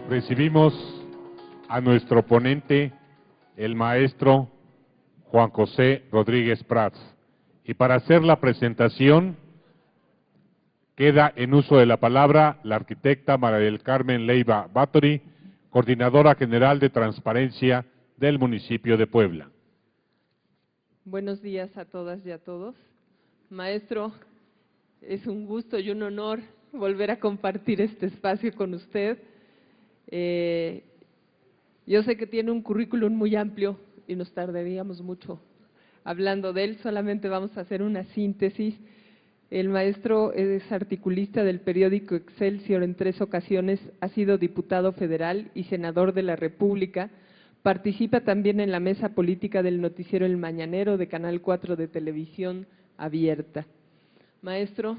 Recibimos a nuestro ponente, el maestro Juan José Rodríguez Prats. Y para hacer la presentación, queda en uso de la palabra la arquitecta María del Carmen Leiva Báthory, coordinadora general de transparencia del municipio de Puebla. Buenos días a todas y a todos. Maestro, es un gusto y un honor volver a compartir este espacio con usted. Yo sé que tiene un currículum muy amplio y nos tardaríamos mucho hablando de él, solamente vamos a hacer una síntesis. El maestro es articulista del periódico Excelsior en 3 ocasiones, ha sido diputado federal y senador de la República, participa también en la mesa política del noticiero El Mañanero de Canal 4 de Televisión Abierta. Maestro,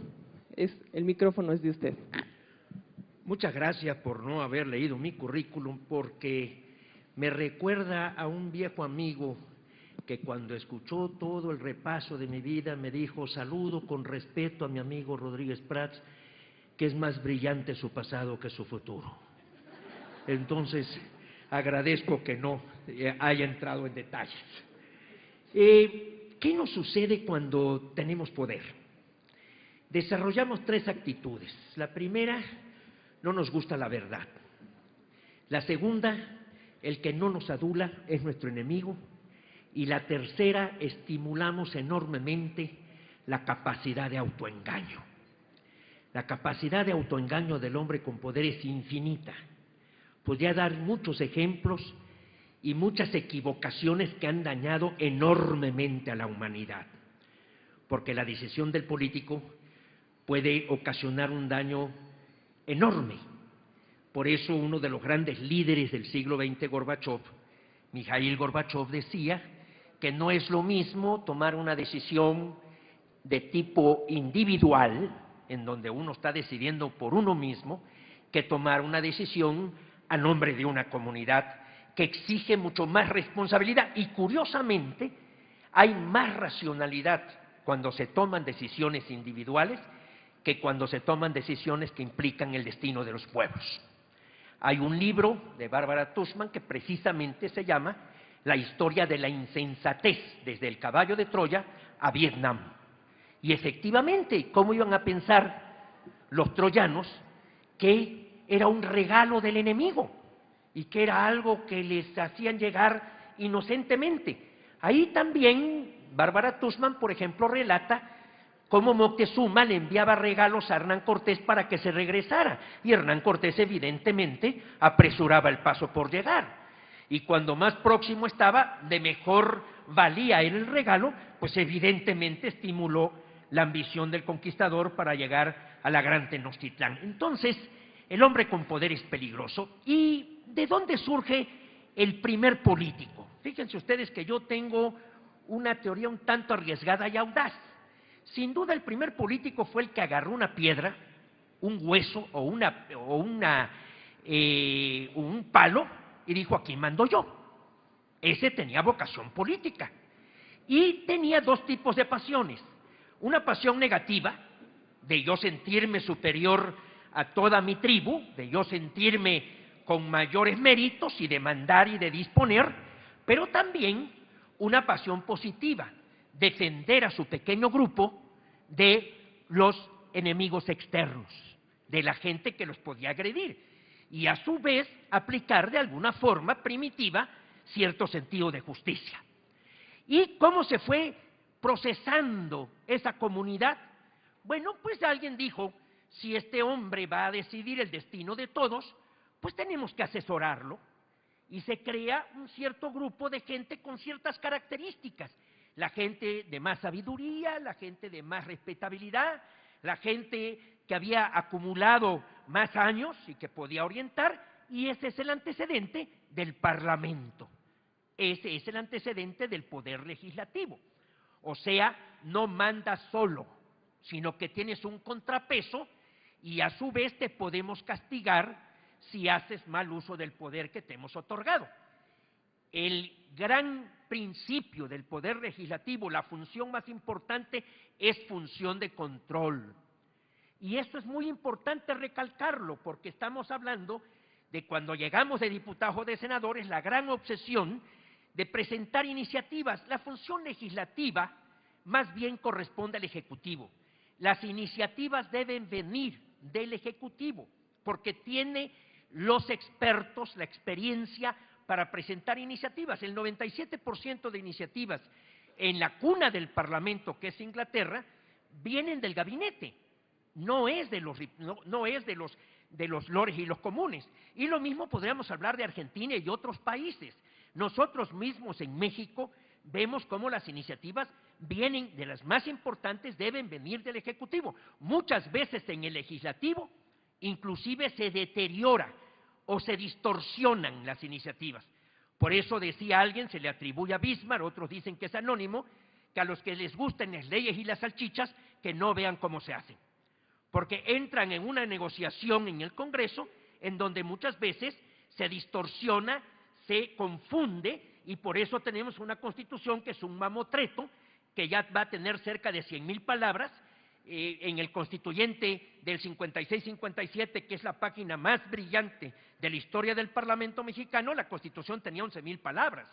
el micrófono es de usted. Muchas gracias por no haber leído mi currículum, porque me recuerda a un viejo amigo que cuando escuchó todo el repaso de mi vida me dijo: saludo con respeto a mi amigo Rodríguez Prats, que es más brillante su pasado que su futuro. Entonces, agradezco que no haya entrado en detalles. ¿Qué nos sucede cuando tenemos poder? Desarrollamos 3 actitudes. La primera, no nos gusta la verdad. La segunda, el que no nos adula es nuestro enemigo. Y la tercera, estimulamos enormemente la capacidad de autoengaño. La capacidad de autoengaño del hombre con poder es infinita. Podría dar muchos ejemplos y muchas equivocaciones que han dañado enormemente a la humanidad. Porque la decisión del político puede ocasionar un daño enorme. Por eso uno de los grandes líderes del siglo XX, Gorbachov, Mikhail Gorbachov, decía que no es lo mismo tomar una decisión de tipo individual, en donde uno está decidiendo por uno mismo, que tomar una decisión a nombre de una comunidad que exige mucho más responsabilidad. Y curiosamente, hay más racionalidad cuando se toman decisiones individuales que cuando se toman decisiones que implican el destino de los pueblos. Hay un libro de Bárbara Tuchman que precisamente se llama La historia de la insensatez, desde el caballo de Troya a Vietnam. Y efectivamente, ¿cómo iban a pensar los troyanos que era un regalo del enemigo y que era algo que les hacían llegar inocentemente? Ahí también Bárbara Tuchman, por ejemplo, relata cómo Moctezuma le enviaba regalos a Hernán Cortés para que se regresara, y Hernán Cortés evidentemente apresuraba el paso por llegar. Y cuando más próximo estaba, de mejor valía en el regalo, pues evidentemente estimuló la ambición del conquistador para llegar a la gran Tenochtitlán. Entonces, el hombre con poder es peligroso. ¿Y de dónde surge el primer político? Fíjense ustedes que yo tengo una teoría un tanto arriesgada y audaz. Sin duda el primer político fue el que agarró una piedra, un hueso o un palo y dijo: aquí mando yo. Ese tenía vocación política y tenía 2 tipos de pasiones. Una pasión negativa, de yo sentirme superior a toda mi tribu, de yo sentirme con mayores méritos y de mandar y de disponer, pero también una pasión positiva, defender a su pequeño grupo de los enemigos externos, de la gente que los podía agredir, y a su vez aplicar de alguna forma primitiva cierto sentido de justicia. ¿Y cómo se fue procesando esa comunidad? Bueno, pues alguien dijo: si este hombre va a decidir el destino de todos, pues tenemos que asesorarlo. Y se crea un cierto grupo de gente con ciertas características. La gente de más sabiduría, la gente de más respetabilidad, la gente que había acumulado más años y que podía orientar, y ese es el antecedente del Parlamento. Ese es el antecedente del poder legislativo. O sea, no mandas solo, sino que tienes un contrapeso y a su vez te podemos castigar si haces mal uso del poder que te hemos otorgado. El gran principio del poder legislativo, la función más importante, es función de control. Y esto es muy importante recalcarlo, porque estamos hablando de cuando llegamos de diputados o de senadores la gran obsesión de presentar iniciativas. La función legislativa más bien corresponde al Ejecutivo. Las iniciativas deben venir del Ejecutivo, porque tiene los expertos, la experiencia para presentar iniciativas. El 97% de iniciativas en la cuna del Parlamento, que es Inglaterra, vienen del gabinete, no es de los lores y los comunes. Y lo mismo podríamos hablar de Argentina y otros países. Nosotros mismos en México vemos cómo las iniciativas vienen de las más importantes, deben venir del Ejecutivo. Muchas veces en el Legislativo inclusive se deteriora o se distorsionan las iniciativas. Por eso decía alguien, se le atribuye a Bismarck, otros dicen que es anónimo, que a los que les gusten las leyes y las salchichas, que no vean cómo se hacen. Porque entran en una negociación en el Congreso en donde muchas veces se distorsiona, se confunde, y por eso tenemos una Constitución que es un mamotreto, que ya va a tener cerca de 100,000 palabras. En el Constituyente del 56-57, que es la página más brillante de la historia del Parlamento mexicano, la Constitución tenía 11,000 palabras.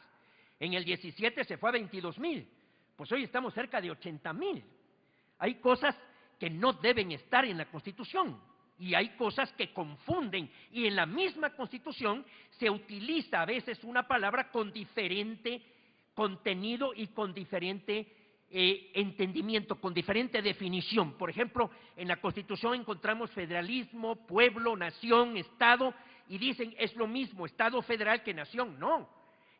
En el 17 se fue a 22,000. Pues hoy estamos cerca de 80,000. Hay cosas que no deben estar en la Constitución y hay cosas que confunden, y en la misma Constitución se utiliza a veces una palabra con diferente contenido y con diferente entendimiento, con diferente definición. Por ejemplo, en la Constitución encontramos federalismo, pueblo, nación, Estado, y dicen es lo mismo Estado federal que nación. No,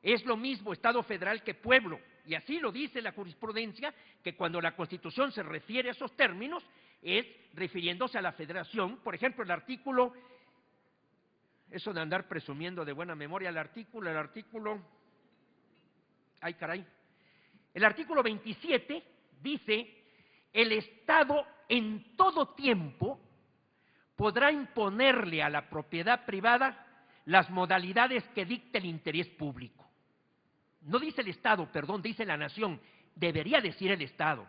es lo mismo Estado federal que pueblo, y así lo dice la jurisprudencia, que cuando la Constitución se refiere a esos términos es refiriéndose a la federación. Por ejemplo, el artículo, eso de andar presumiendo de buena memoria, el artículo, ay caray, el artículo 27 dice: el Estado en todo tiempo podrá imponerle a la propiedad privada las modalidades que dicte el interés público. No dice el Estado, perdón, dice la nación, debería decir el Estado.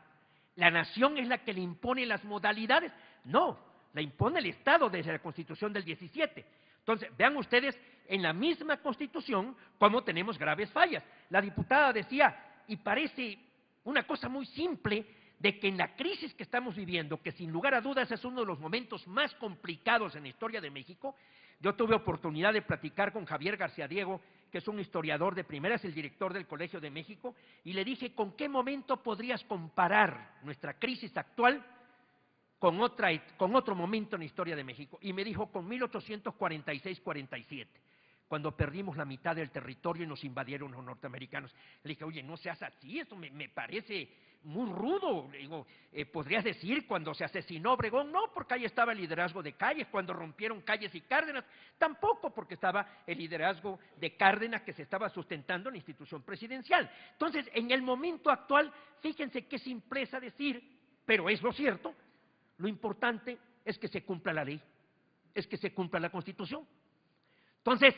¿La nación es la que le impone las modalidades? No, la impone el Estado desde la Constitución del 17. Entonces, vean ustedes en la misma Constitución cómo tenemos graves fallas. La diputada decía, y parece una cosa muy simple, de que en la crisis que estamos viviendo, que sin lugar a dudas es uno de los momentos más complicados en la historia de México, yo tuve oportunidad de platicar con Javier García Diego, que es un historiador de primera, es el director del Colegio de México, y le dije, ¿con qué momento podrías comparar nuestra crisis actual con otro momento en la historia de México? Y me dijo, con 1846-47. Cuando perdimos la mitad del territorio y nos invadieron los norteamericanos. Le dije, oye, no seas así, esto me parece muy rudo. Le digo, ¿podrías decir cuando se asesinó Obregón? No, porque ahí estaba el liderazgo de Calles. Cuando rompieron Calles y Cárdenas, tampoco, porque estaba el liderazgo de Cárdenas que se estaba sustentando en la institución presidencial. Entonces, en el momento actual, fíjense qué simpleza decir, pero es lo cierto, lo importante es que se cumpla la ley, es que se cumpla la Constitución. Entonces,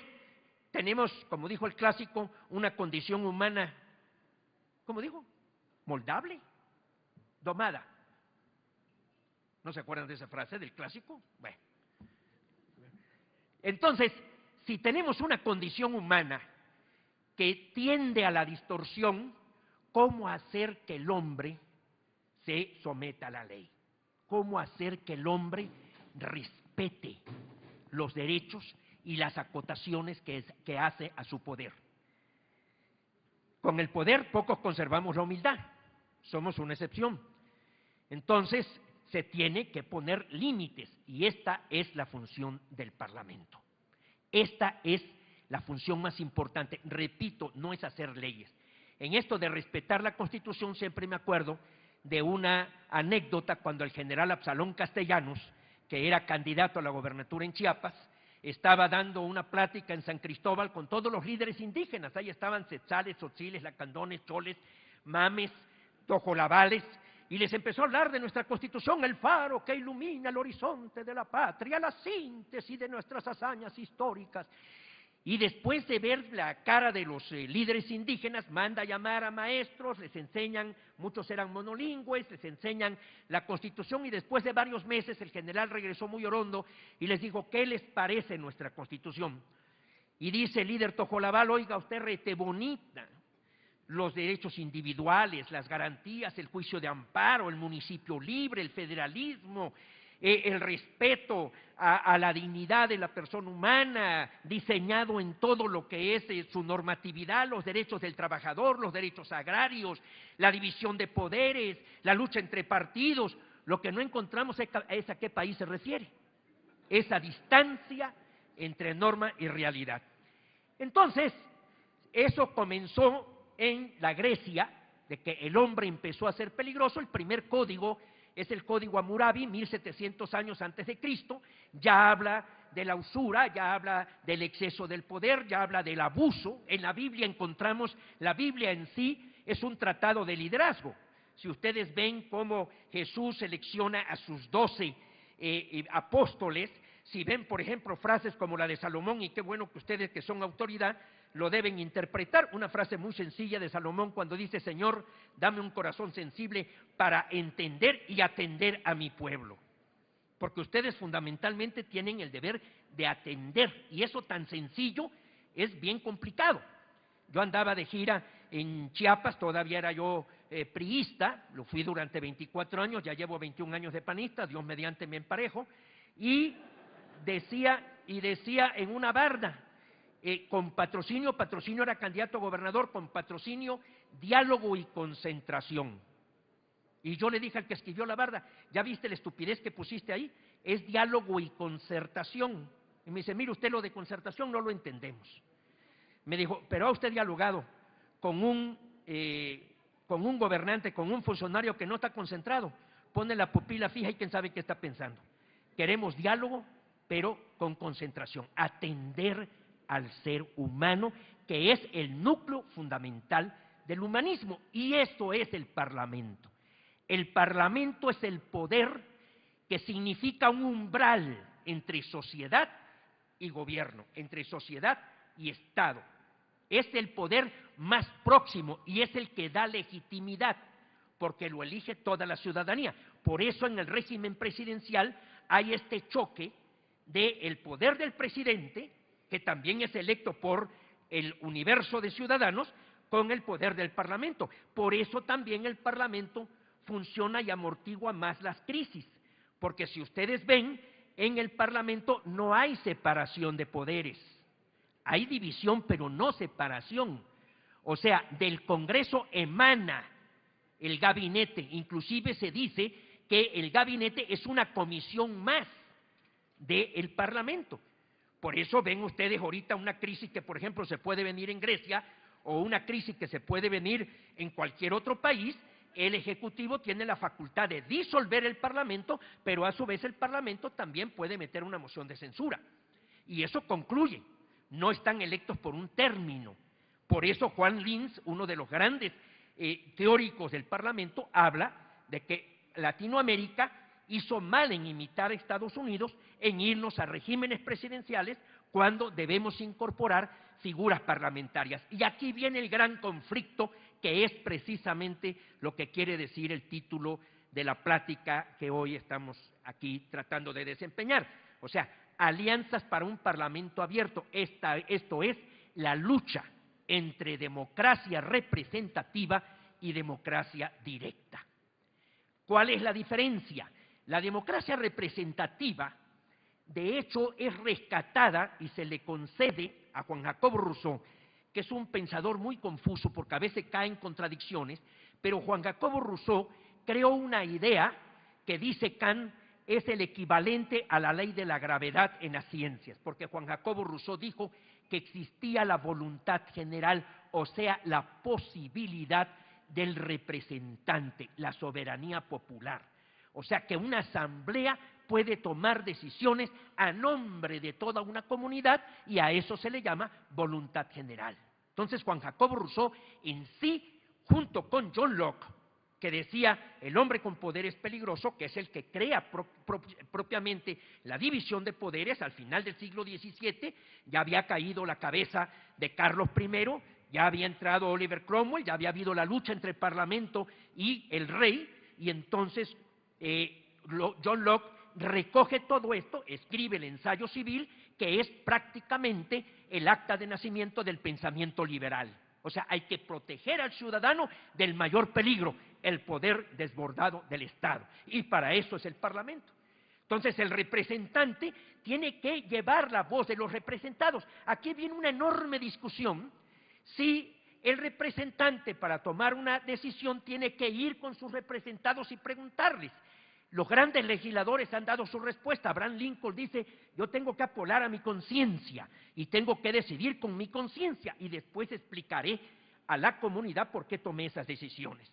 tenemos, como dijo el clásico, una condición humana, ¿cómo dijo? Moldable, domada. ¿No se acuerdan de esa frase del clásico? Bueno. Entonces, si tenemos una condición humana que tiende a la distorsión, ¿cómo hacer que el hombre se someta a la ley? ¿Cómo hacer que el hombre respete los derechos y las acotaciones que hace a su poder? Con el poder pocos conservamos la humildad, somos una excepción. Entonces se tiene que poner límites, y esta es la función del Parlamento. Esta es la función más importante. Repito, no es hacer leyes. En esto de respetar la Constitución siempre me acuerdo de una anécdota cuando el general Absalón Castellanos, que era candidato a la gobernatura en Chiapas, estaba dando una plática en San Cristóbal con todos los líderes indígenas. Ahí estaban tzetzales, tzotziles, lacandones, choles, mames, tojolabales, y les empezó a hablar de nuestra Constitución, el faro que ilumina el horizonte de la patria, la síntesis de nuestras hazañas históricas. Y después de ver la cara de los líderes indígenas, manda a llamar a maestros, les enseñan, muchos eran monolingües, les enseñan la Constitución, y después de varios meses el general regresó muy orondo y les dijo, ¿qué les parece nuestra Constitución? Y dice el líder Tojolabal, oiga usted, rete bonita, los derechos individuales, las garantías, el juicio de amparo, el municipio libre, el federalismo, el respeto a la dignidad de la persona humana, diseñado en todo lo que es su normatividad, los derechos del trabajador, los derechos agrarios, la división de poderes, la lucha entre partidos. Lo que no encontramos es a qué país se refiere, esa distancia entre norma y realidad. Entonces, eso comenzó en la Grecia, de que el hombre empezó a ser peligroso. El primer código es el Código Hammurabi, 1700 años antes de Cristo, ya habla de la usura, ya habla del exceso del poder, ya habla del abuso. En la Biblia encontramos, la Biblia en sí es un tratado de liderazgo. Si ustedes ven cómo Jesús selecciona a sus 12 apóstoles, si ven, por ejemplo, frases como la de Salomón, y qué bueno que ustedes que son autoridad lo deben interpretar, una frase muy sencilla de Salomón cuando dice, Señor, dame un corazón sensible para entender y atender a mi pueblo. Porque ustedes fundamentalmente tienen el deber de atender, y eso tan sencillo es bien complicado. Yo andaba de gira en Chiapas, todavía era yo priista, lo fui durante 24 años, ya llevo 21 años de panista, Dios mediante me emparejo, y decía en una barda, con patrocinio era candidato a gobernador, con patrocinio, diálogo y concentración. Y yo le dije al que escribió la barda, ¿ya viste la estupidez que pusiste ahí? Es diálogo y concertación. Y me dice, mire usted, lo de concertación no lo entendemos. Me dijo, pero ha usted dialogado con un gobernante, con un funcionario que no está concentrado, pone la pupila fija y quién sabe qué está pensando. Queremos diálogo, pero con concentración, atender al ser humano, que es el núcleo fundamental del humanismo, y esto es el Parlamento. El Parlamento es el poder que significa un umbral entre sociedad y gobierno, entre sociedad y Estado. Es el poder más próximo y es el que da legitimidad, porque lo elige toda la ciudadanía. Por eso en el régimen presidencial hay este choque del poder del presidente, que también es electo por el universo de ciudadanos, con el poder del Parlamento. Por eso también el Parlamento funciona y amortigua más las crisis, porque si ustedes ven, en el Parlamento no hay separación de poderes, hay división pero no separación. O sea, del Congreso emana el gabinete, inclusive se dice que el gabinete es una comisión más del Parlamento. Por eso ven ustedes ahorita una crisis que, por ejemplo, se puede venir en Grecia o una crisis que se puede venir en cualquier otro país. El Ejecutivo tiene la facultad de disolver el Parlamento, pero a su vez el Parlamento también puede meter una moción de censura. Y eso concluye, no están electos por un término. Por eso Juan Linz, uno de los grandes teóricos del Parlamento, habla de que Latinoamérica hizo mal en imitar a Estados Unidos, en irnos a regímenes presidenciales cuando debemos incorporar figuras parlamentarias. Y aquí viene el gran conflicto, que es precisamente lo que quiere decir el título de la plática que hoy estamos aquí tratando de desempeñar. O sea, alianzas para un parlamento abierto. Esto es la lucha entre democracia representativa y democracia directa. ¿Cuál es la diferencia? La democracia representativa, de hecho, es rescatada y se le concede a Juan Jacobo Rousseau, que es un pensador muy confuso porque a veces cae en contradicciones, pero Juan Jacobo Rousseau creó una idea que dice Kant es el equivalente a la ley de la gravedad en las ciencias, porque Juan Jacobo Rousseau dijo que existía la voluntad general, o sea, la posibilidad del representante, la soberanía popular. O sea, que una asamblea puede tomar decisiones a nombre de toda una comunidad y a eso se le llama voluntad general. Entonces, Juan Jacobo Rousseau en sí, junto con John Locke, que decía el hombre con poder es peligroso, que es el que crea propiamente la división de poderes. Al final del siglo XVII ya había caído la cabeza de Carlos I, ya había entrado Oliver Cromwell, ya había habido la lucha entre el Parlamento y el rey, y entonces John Locke recoge todo esto, escribe el ensayo civil, que es prácticamente el acta de nacimiento del pensamiento liberal. O sea, hay que proteger al ciudadano del mayor peligro, el poder desbordado del Estado. Y para eso es el Parlamento. Entonces, el representante tiene que llevar la voz de los representados. Aquí viene una enorme discusión si el representante, para tomar una decisión, tiene que ir con sus representados y preguntarles. Los grandes legisladores han dado su respuesta. Abraham Lincoln dice: yo tengo que apelar a mi conciencia y tengo que decidir con mi conciencia y después explicaré a la comunidad por qué tomé esas decisiones.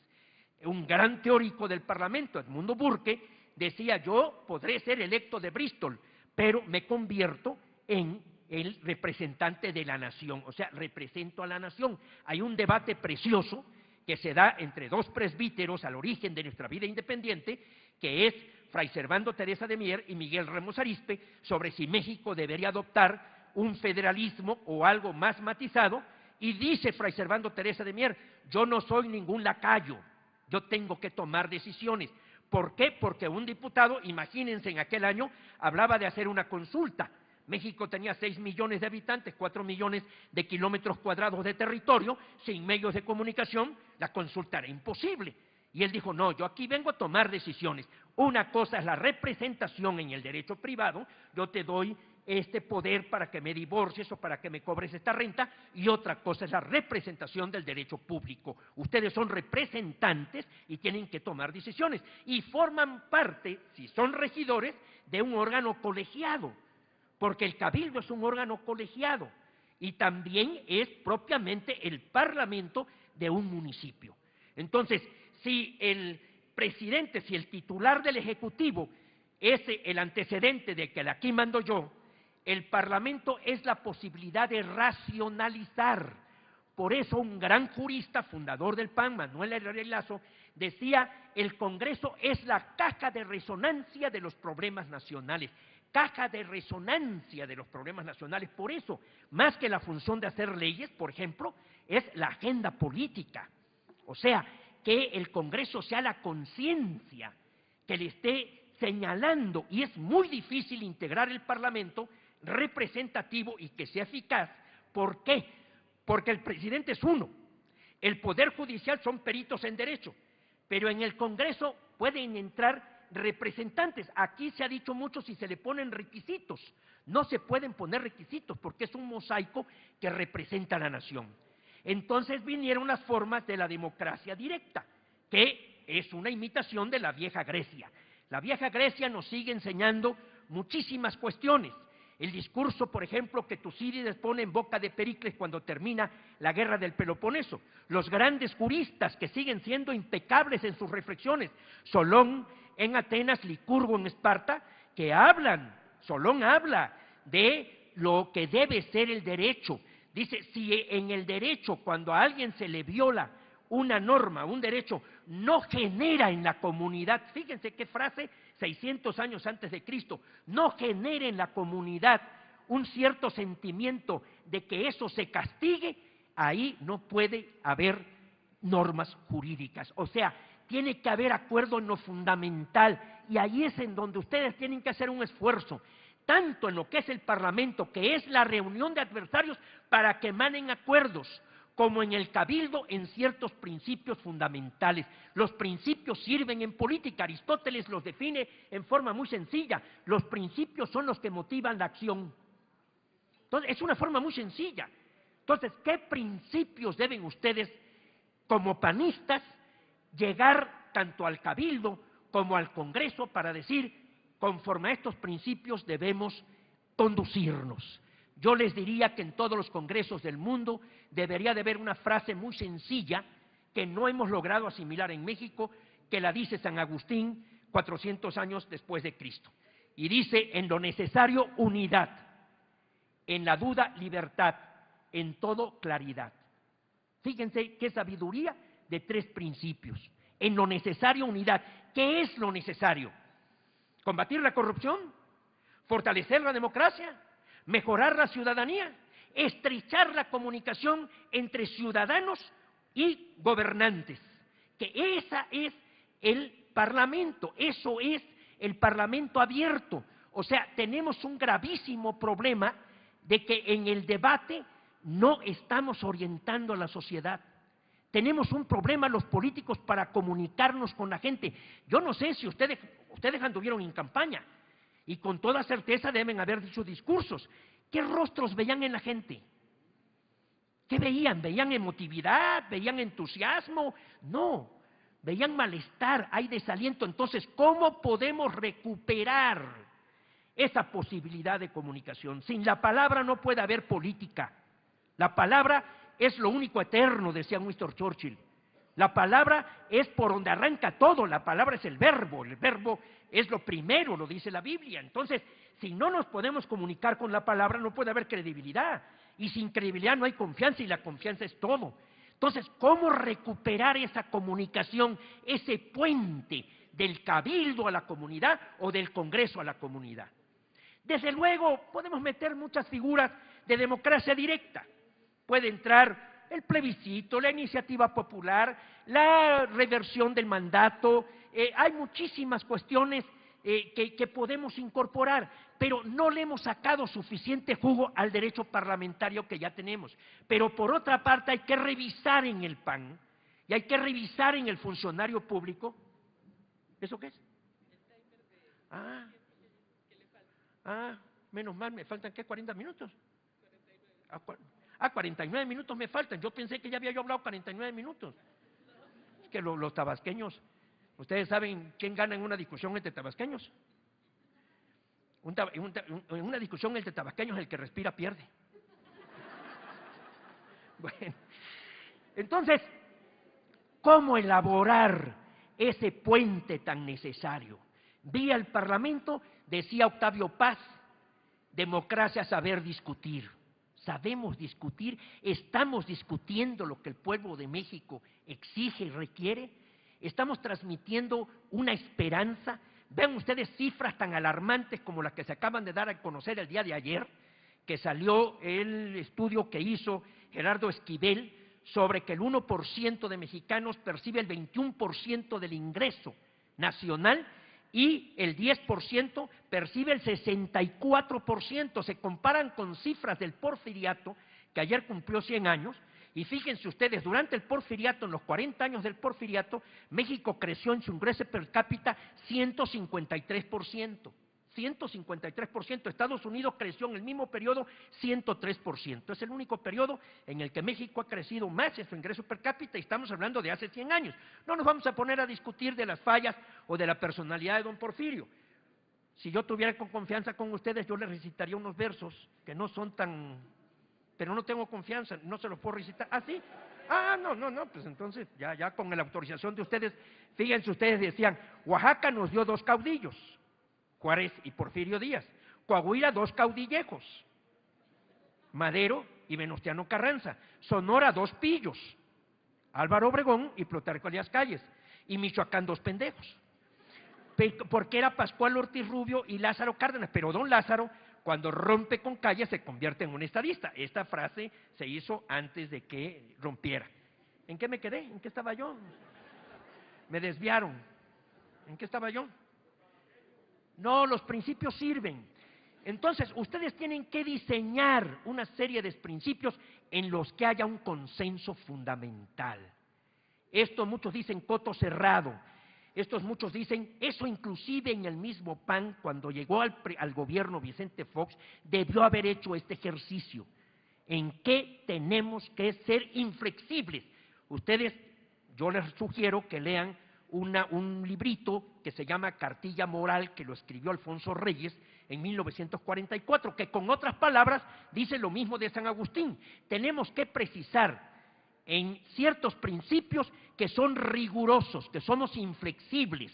Un gran teórico del Parlamento, Edmundo Burke, decía: yo podré ser electo de Bristol, pero me convierto en el representante de la nación, o sea, represento a la nación. Hay un debate precioso que se da entre dos presbíteros al origen de nuestra vida independiente, que es Fray Servando Teresa de Mier y Miguel Ramos Arizpe, sobre si México debería adoptar un federalismo o algo más matizado, y dice Fray Servando Teresa de Mier: yo no soy ningún lacayo, yo tengo que tomar decisiones. ¿Por qué? Porque un diputado, imagínense, en aquel año hablaba de hacer una consulta. México tenía 6 millones de habitantes, 4 millones de kilómetros cuadrados de territorio, sin medios de comunicación, la consulta era imposible. Y él dijo: no, yo aquí vengo a tomar decisiones. Una cosa es la representación en el derecho privado, yo te doy este poder para que me divorcies o para que me cobres esta renta, y otra cosa es la representación del derecho público. Ustedes son representantes y tienen que tomar decisiones, y forman parte, si son regidores, de un órgano colegiado, porque el cabildo es un órgano colegiado y también es propiamente el parlamento de un municipio. Entonces, si el presidente, si el titular del Ejecutivo es el antecedente de que aquí mando yo, el Parlamento es la posibilidad de racionalizar. Por eso un gran jurista, fundador del PAN, Manuel Herrera Lazo, decía: el Congreso es la caja de resonancia de los problemas nacionales. Caja de resonancia de los problemas nacionales. Por eso, más que la función de hacer leyes, por ejemplo, es la agenda política. O sea, que el Congreso sea la conciencia que le esté señalando, y es muy difícil integrar el Parlamento representativo y que sea eficaz. ¿Por qué? Porque el presidente es uno, el Poder Judicial son peritos en derecho, pero en el Congreso pueden entrar representantes. Aquí se ha dicho mucho si se le ponen requisitos. No se pueden poner requisitos porque es un mosaico que representa a la nación. Entonces vinieron las formas de la democracia directa, que es una imitación de la vieja Grecia. La vieja Grecia nos sigue enseñando muchísimas cuestiones. El discurso, por ejemplo, que Tucídides pone en boca de Pericles cuando termina la guerra del Peloponeso. Los grandes juristas que siguen siendo impecables en sus reflexiones. Solón en Atenas, Licurgo en Esparta, que hablan, Solón habla de lo que debe ser el derecho. Dice: si en el derecho, cuando a alguien se le viola una norma, un derecho, no genera en la comunidad, fíjense qué frase, 600 años antes de Cristo, no genera en la comunidad un cierto sentimiento de que eso se castigue, ahí no puede haber normas jurídicas. O sea, tiene que haber acuerdo en lo fundamental, y ahí es en donde ustedes tienen que hacer un esfuerzo, tanto en lo que es el Parlamento, que es la reunión de adversarios para que emanen acuerdos, como en el cabildo en ciertos principios fundamentales. Los principios sirven en política, Aristóteles los define en forma muy sencilla: los principios son los que motivan la acción. Entonces, es una forma muy sencilla. Entonces, ¿qué principios deben ustedes, como panistas, llegar tanto al cabildo como al Congreso para decir: conforme a estos principios debemos conducirnos? Yo les diría que en todos los congresos del mundo debería de haber una frase muy sencilla que no hemos logrado asimilar en México, que la dice San Agustín 400 años después de Cristo. Y dice: en lo necesario unidad, en la duda libertad, en todo claridad. Fíjense qué sabiduría de 3 principios. en lo necesario unidad. ¿Qué es lo necesario? Combatir la corrupción, fortalecer la democracia, mejorar la ciudadanía, estrechar la comunicación entre ciudadanos y gobernantes. Que esa es el Parlamento, eso es el Parlamento abierto. O sea, tenemos un gravísimo problema de que en el debate no estamos orientando a la sociedad. Tenemos un problema los políticos para comunicarnos con la gente. Yo no sé si ustedes anduvieron en campaña y con toda certeza deben haber dicho discursos. ¿Qué rostros veían en la gente? ¿Qué veían? ¿Veían emotividad? ¿Veían entusiasmo? No, veían malestar, hay desaliento. Entonces, ¿cómo podemos recuperar esa posibilidad de comunicación? Sin la palabra no puede haber política. La palabra es lo único eterno, decía Winston Churchill. La palabra es por donde arranca todo, la palabra es el verbo es lo primero, lo dice la Biblia. Entonces, si no nos podemos comunicar con la palabra, no puede haber credibilidad. Y sin credibilidad no hay confianza, y la confianza es todo. Entonces, ¿cómo recuperar esa comunicación, ese puente del cabildo a la comunidad o del Congreso a la comunidad? Desde luego, podemos meter muchas figuras de democracia directa. Puede entrar el plebiscito, la iniciativa popular, la reversión del mandato. Hay muchísimas cuestiones que podemos incorporar, pero no le hemos sacado suficiente jugo al derecho parlamentario que ya tenemos. Pero por otra parte hay que revisar en el PAN y hay que revisar en el funcionario público. ¿Eso qué es? Menos mal, me faltan ¿qué? 40 minutos. 49 minutos me faltan. Yo pensé que ya había yo hablado 49 minutos. Es que los tabasqueños, ¿ustedes saben quién gana en una discusión entre tabasqueños? En una discusión entre tabasqueños el que respira pierde. Bueno, entonces, ¿cómo elaborar ese puente tan necesario? Vía el Parlamento, decía Octavio Paz, democracia, saber discutir. Sabemos discutir, estamos discutiendo lo que el pueblo de México exige y requiere, estamos transmitiendo una esperanza. Vean ustedes cifras tan alarmantes como las que se acaban de dar a conocer el día de ayer, que salió el estudio que hizo Gerardo Esquivel sobre que el 1% de mexicanos percibe el 21% del ingreso nacional y el 10% percibe el 64%. Se comparan con cifras del Porfiriato, que ayer cumplió 100 años, y fíjense ustedes, durante el Porfiriato, en los 40 años del Porfiriato, México creció en su ingreso per cápita 153%. 153%. Estados Unidos creció en el mismo periodo 103%. Es el único periodo en el que México ha crecido más en su ingreso per cápita y estamos hablando de hace 100 años. No nos vamos a poner a discutir de las fallas o de la personalidad de don Porfirio. Si yo tuviera confianza con ustedes, yo les recitaría unos versos que no son tan... Pero no tengo confianza, no se los puedo recitar. ¿Ah, sí? No, pues entonces ya con la autorización de ustedes, fíjense ustedes decían, Oaxaca nos dio 2 caudillos, Juárez y Porfirio Díaz. Coahuila 2 caudillejos, Madero y Venustiano Carranza. Sonora 2 pillos, Álvaro Obregón y Plutarco Elías Calles. Y Michoacán 2 pendejos. Porque era Pascual Ortiz Rubio y Lázaro Cárdenas. Pero don Lázaro, cuando rompe con Calles, se convierte en un estadista. Esta frase se hizo antes de que rompiera. ¿En qué me quedé? ¿En qué estaba yo? Me desviaron. ¿En qué estaba yo? No, los principios sirven. Entonces, ustedes tienen que diseñar una serie de principios en los que haya un consenso fundamental. Esto muchos dicen coto cerrado. Estos muchos dicen, eso inclusive en el mismo PAN, cuando llegó al gobierno Vicente Fox, debió haber hecho este ejercicio. ¿En qué tenemos que ser inflexibles? Ustedes, yo les sugiero que lean un librito que se llama Cartilla Moral, que lo escribió Alfonso Reyes en 1944, que con otras palabras dice lo mismo de San Agustín. Tenemos que precisar en ciertos principios que son rigurosos, que somos inflexibles,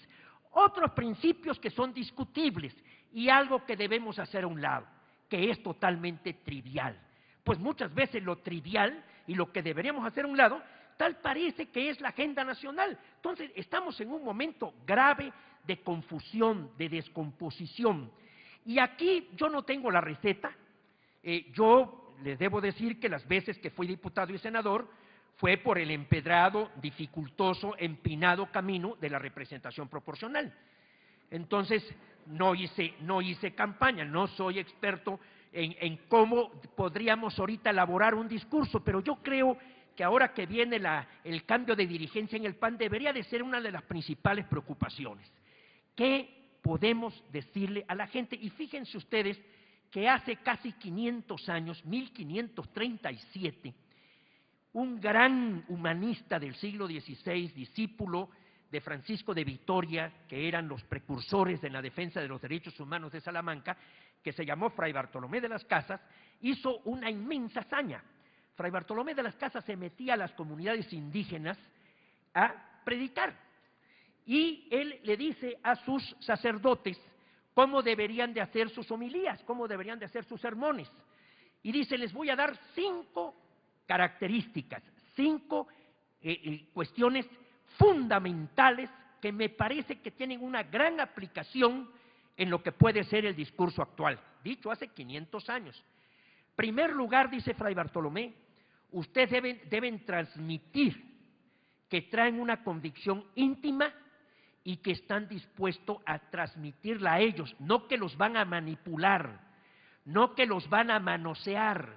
otros principios que son discutibles y algo que debemos hacer a un lado, que es totalmente trivial. Pues muchas veces lo trivial y lo que deberíamos hacer a un lado tal parece que es la agenda nacional. Entonces, estamos en un momento grave de confusión, de descomposición. Y aquí yo no tengo la receta. Yo les debo decir que las veces que fui diputado y senador fue por el empedrado, dificultoso, empinado camino de la representación proporcional. Entonces, no hice campaña, no soy experto en cómo podríamos ahorita elaborar un discurso, pero yo creo que ahora que viene el cambio de dirigencia en el PAN debería de ser una de las principales preocupaciones. ¿Qué podemos decirle a la gente? Y fíjense ustedes que hace casi 500 años, 1537, un gran humanista del siglo XVI, discípulo de Francisco de Vitoria, que eran los precursores de la defensa de los derechos humanos de Salamanca, que se llamó Fray Bartolomé de las Casas, hizo una inmensa hazaña. Fray Bartolomé de las Casas se metía a las comunidades indígenas a predicar, y él le dice a sus sacerdotes cómo deberían de hacer sus homilías, cómo deberían de hacer sus sermones, y dice: les voy a dar 5 características, 5 cuestiones fundamentales que me parece que tienen una gran aplicación en lo que puede ser el discurso actual, dicho hace 500 años. En primer lugar, dice Fray Bartolomé, ustedes deben transmitir que traen una convicción íntima y que están dispuestos a transmitirla a ellos, no que los van a manipular, no que los van a manosear,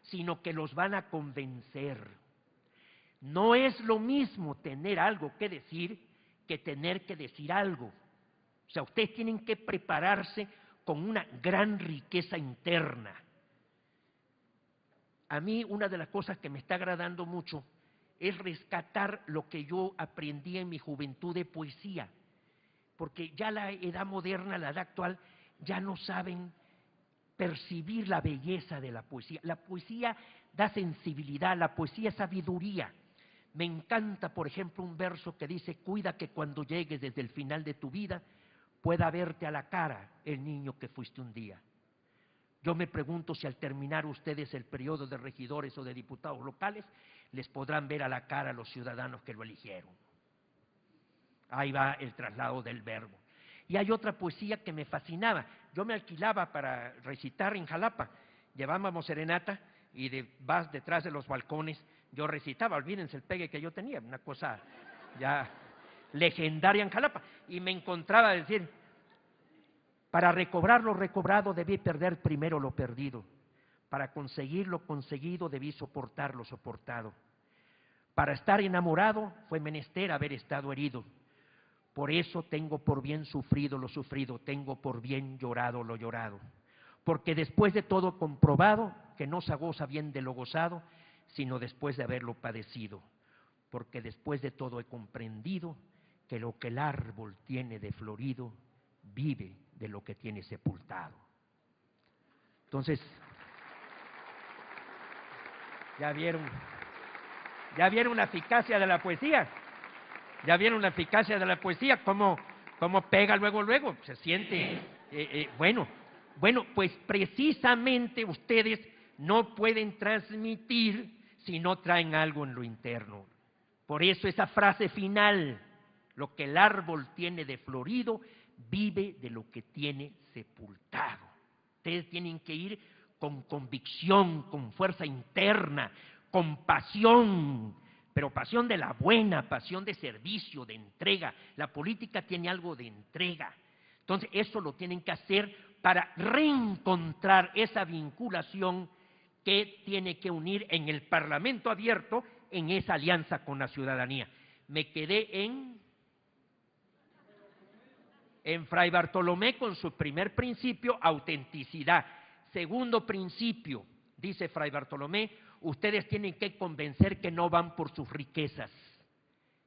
sino que los van a convencer. No es lo mismo tener algo que decir que tener que decir algo. O sea, ustedes tienen que prepararse con una gran riqueza interna. A mí una de las cosas que me está agradando mucho es rescatar lo que yo aprendí en mi juventud de poesía, porque ya la edad moderna, la edad actual, ya no saben percibir la belleza de la poesía. La poesía da sensibilidad, la poesía es sabiduría. Me encanta, por ejemplo, un verso que dice: cuida que cuando llegues desde el final de tu vida pueda verte a la cara el niño que fuiste un día. Yo me pregunto si al terminar ustedes el periodo de regidores o de diputados locales les podrán ver a la cara a los ciudadanos que lo eligieron. Ahí va el traslado del verbo. Y hay otra poesía que me fascinaba. Yo me alquilaba para recitar en Jalapa, llevábamos serenata y vas detrás de los balcones, yo recitaba, olvídense el pegue que yo tenía, una cosa ya legendaria en Jalapa, y me encontraba a decir: para recobrar lo recobrado debí perder primero lo perdido, para conseguir lo conseguido debí soportar lo soportado, para estar enamorado fue menester haber estado herido, por eso tengo por bien sufrido lo sufrido, tengo por bien llorado lo llorado, porque después de todo comprobado que no se goza bien de lo gozado, sino después de haberlo padecido, porque después de todo he comprendido que lo que el árbol tiene de florido vive de lo que tiene sepultado. Entonces, ¿ya vieron la eficacia de la poesía? ¿Ya vieron la eficacia de la poesía? ¿Cómo pega luego? Se siente, bueno, pues precisamente ustedes no pueden transmitir si no traen algo en lo interno. Por eso esa frase final: lo que el árbol tiene de florido vive de lo que tiene sepultado. Ustedes tienen que ir con convicción, con fuerza interna, con pasión, pero pasión de la buena, pasión de servicio, de entrega. La política tiene algo de entrega. Entonces, eso lo tienen que hacer para reencontrar esa vinculación que tiene que unir en el Parlamento abierto, en esa alianza con la ciudadanía. Me quedé en Fray Bartolomé con su primer principio, autenticidad. Segundo principio, dice Fray Bartolomé: ustedes tienen que convencer que no van por sus riquezas,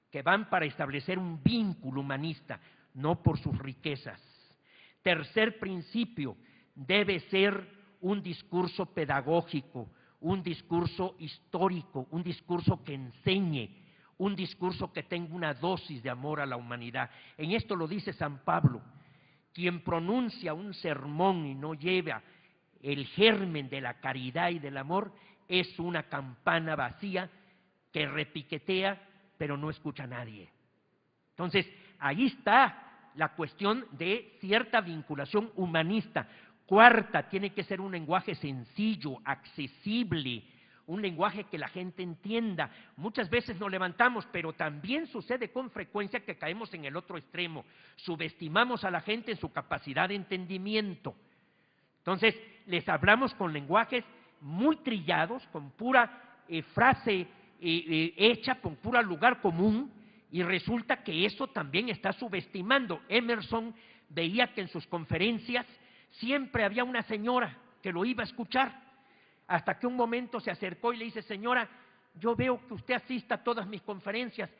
que van para establecer un vínculo humanista, no por sus riquezas. Tercer principio, debe ser un discurso pedagógico, un discurso histórico, un discurso que enseñe, un discurso que tenga una dosis de amor a la humanidad. En esto lo dice San Pablo: quien pronuncia un sermón y no lleva el germen de la caridad y del amor es una campana vacía que repiquetea, pero no escucha a nadie. Entonces, ahí está la cuestión de cierta vinculación humanista. Cuarta, tiene que ser un lenguaje sencillo, accesible, un lenguaje que la gente entienda. Muchas veces nos levantamos, pero también sucede con frecuencia que caemos en el otro extremo. Subestimamos a la gente en su capacidad de entendimiento. Entonces, les hablamos con lenguajes muy trillados, con pura frase hecha, con pura lugar común, y resulta que eso también está subestimando. Emerson veía que en sus conferencias siempre había una señora que lo iba a escuchar, hasta que un momento se acercó y le dice: señora, yo veo que usted asista a todas mis conferencias.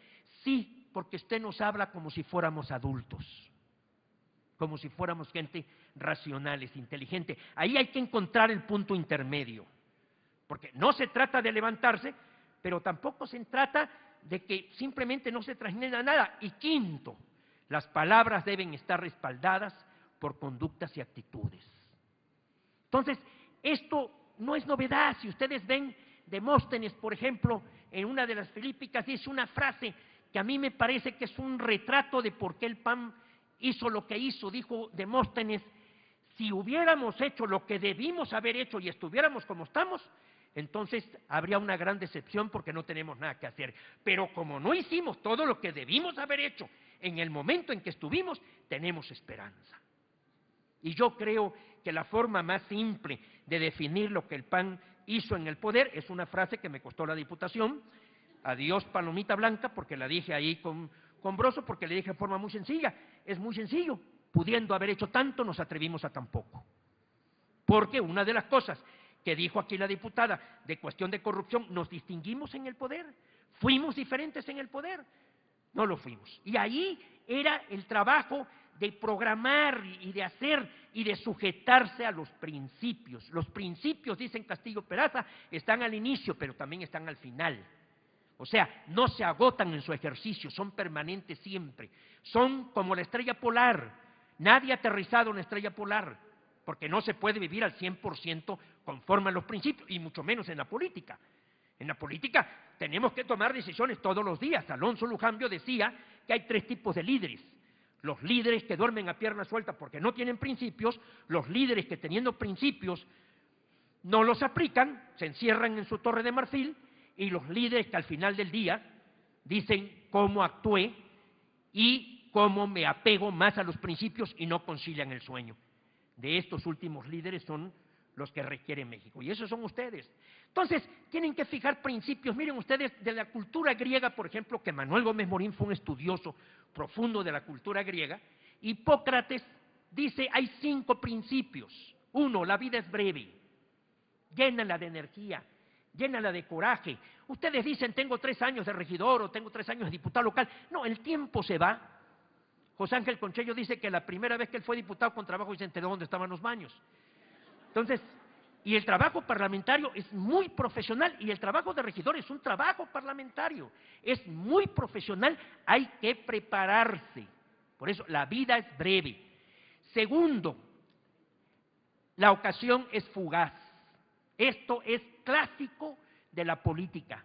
Sí, porque usted nos habla como si fuéramos adultos, como si fuéramos gente racionales, inteligente. Ahí hay que encontrar el punto intermedio, porque no se trata de levantarse, pero tampoco se trata de que simplemente no se transmita nada. Y quinto, las palabras deben estar respaldadas por conductas y actitudes. Entonces, esto no es novedad. Si ustedes ven, Demóstenes, por ejemplo, en una de las Filípicas dice una frase que a mí me parece que es un retrato de por qué el PAN hizo lo que hizo. Dijo Demóstenes: si hubiéramos hecho lo que debimos haber hecho y estuviéramos como estamos, entonces habría una gran decepción porque no tenemos nada que hacer. Pero como no hicimos todo lo que debimos haber hecho en el momento en que estuvimos, tenemos esperanza. Y yo creo que la forma más simple de definir lo que el PAN hizo en el poder es una frase que me costó la diputación: adiós palomita blanca, porque la dije ahí con Broso, porque le dije de forma muy sencilla. Es muy sencillo: pudiendo haber hecho tanto, nos atrevimos a tan poco. Porque una de las cosas que dijo aquí la diputada de cuestión de corrupción, nos distinguimos en el poder, fuimos diferentes en el poder, no lo fuimos. Y ahí era el trabajo de programar y de hacer y de sujetarse a los principios. Los principios, dicen Castillo Peraza, están al inicio, pero también están al final. O sea, no se agotan en su ejercicio, son permanentes siempre. Son como la estrella polar. Nadie ha aterrizado en la estrella polar, porque no se puede vivir al 100% conforme a los principios, y mucho menos en la política. En la política tenemos que tomar decisiones todos los días. Alonso Lujambio decía que hay 3 tipos de líderes: los líderes que duermen a pierna suelta porque no tienen principios, los líderes que teniendo principios no los aplican, se encierran en su torre de marfil, y los líderes que al final del día dicen cómo actué y cómo me apego más a los principios y no concilian el sueño. De estos últimos líderes son los que requiere México, y esos son ustedes. Entonces, tienen que fijar principios. Miren ustedes, de la cultura griega, por ejemplo, que Manuel Gómez Morín fue un estudioso profundo de la cultura griega, Hipócrates dice: hay 5 principios. 1, la vida es breve, llénala de energía, llénala de coraje. Ustedes dicen: tengo 3 años de regidor o tengo 3 años de diputado local. No, el tiempo se va. José Ángel Conchello dice que la primera vez que él fue diputado con trabajo y se enteró dónde estaban los baños. Entonces, y el trabajo parlamentario es muy profesional, y el trabajo de regidor es un trabajo parlamentario, es muy profesional, hay que prepararse. Por eso, la vida es breve. Segundo, la ocasión es fugaz. Esto es clásico de la política.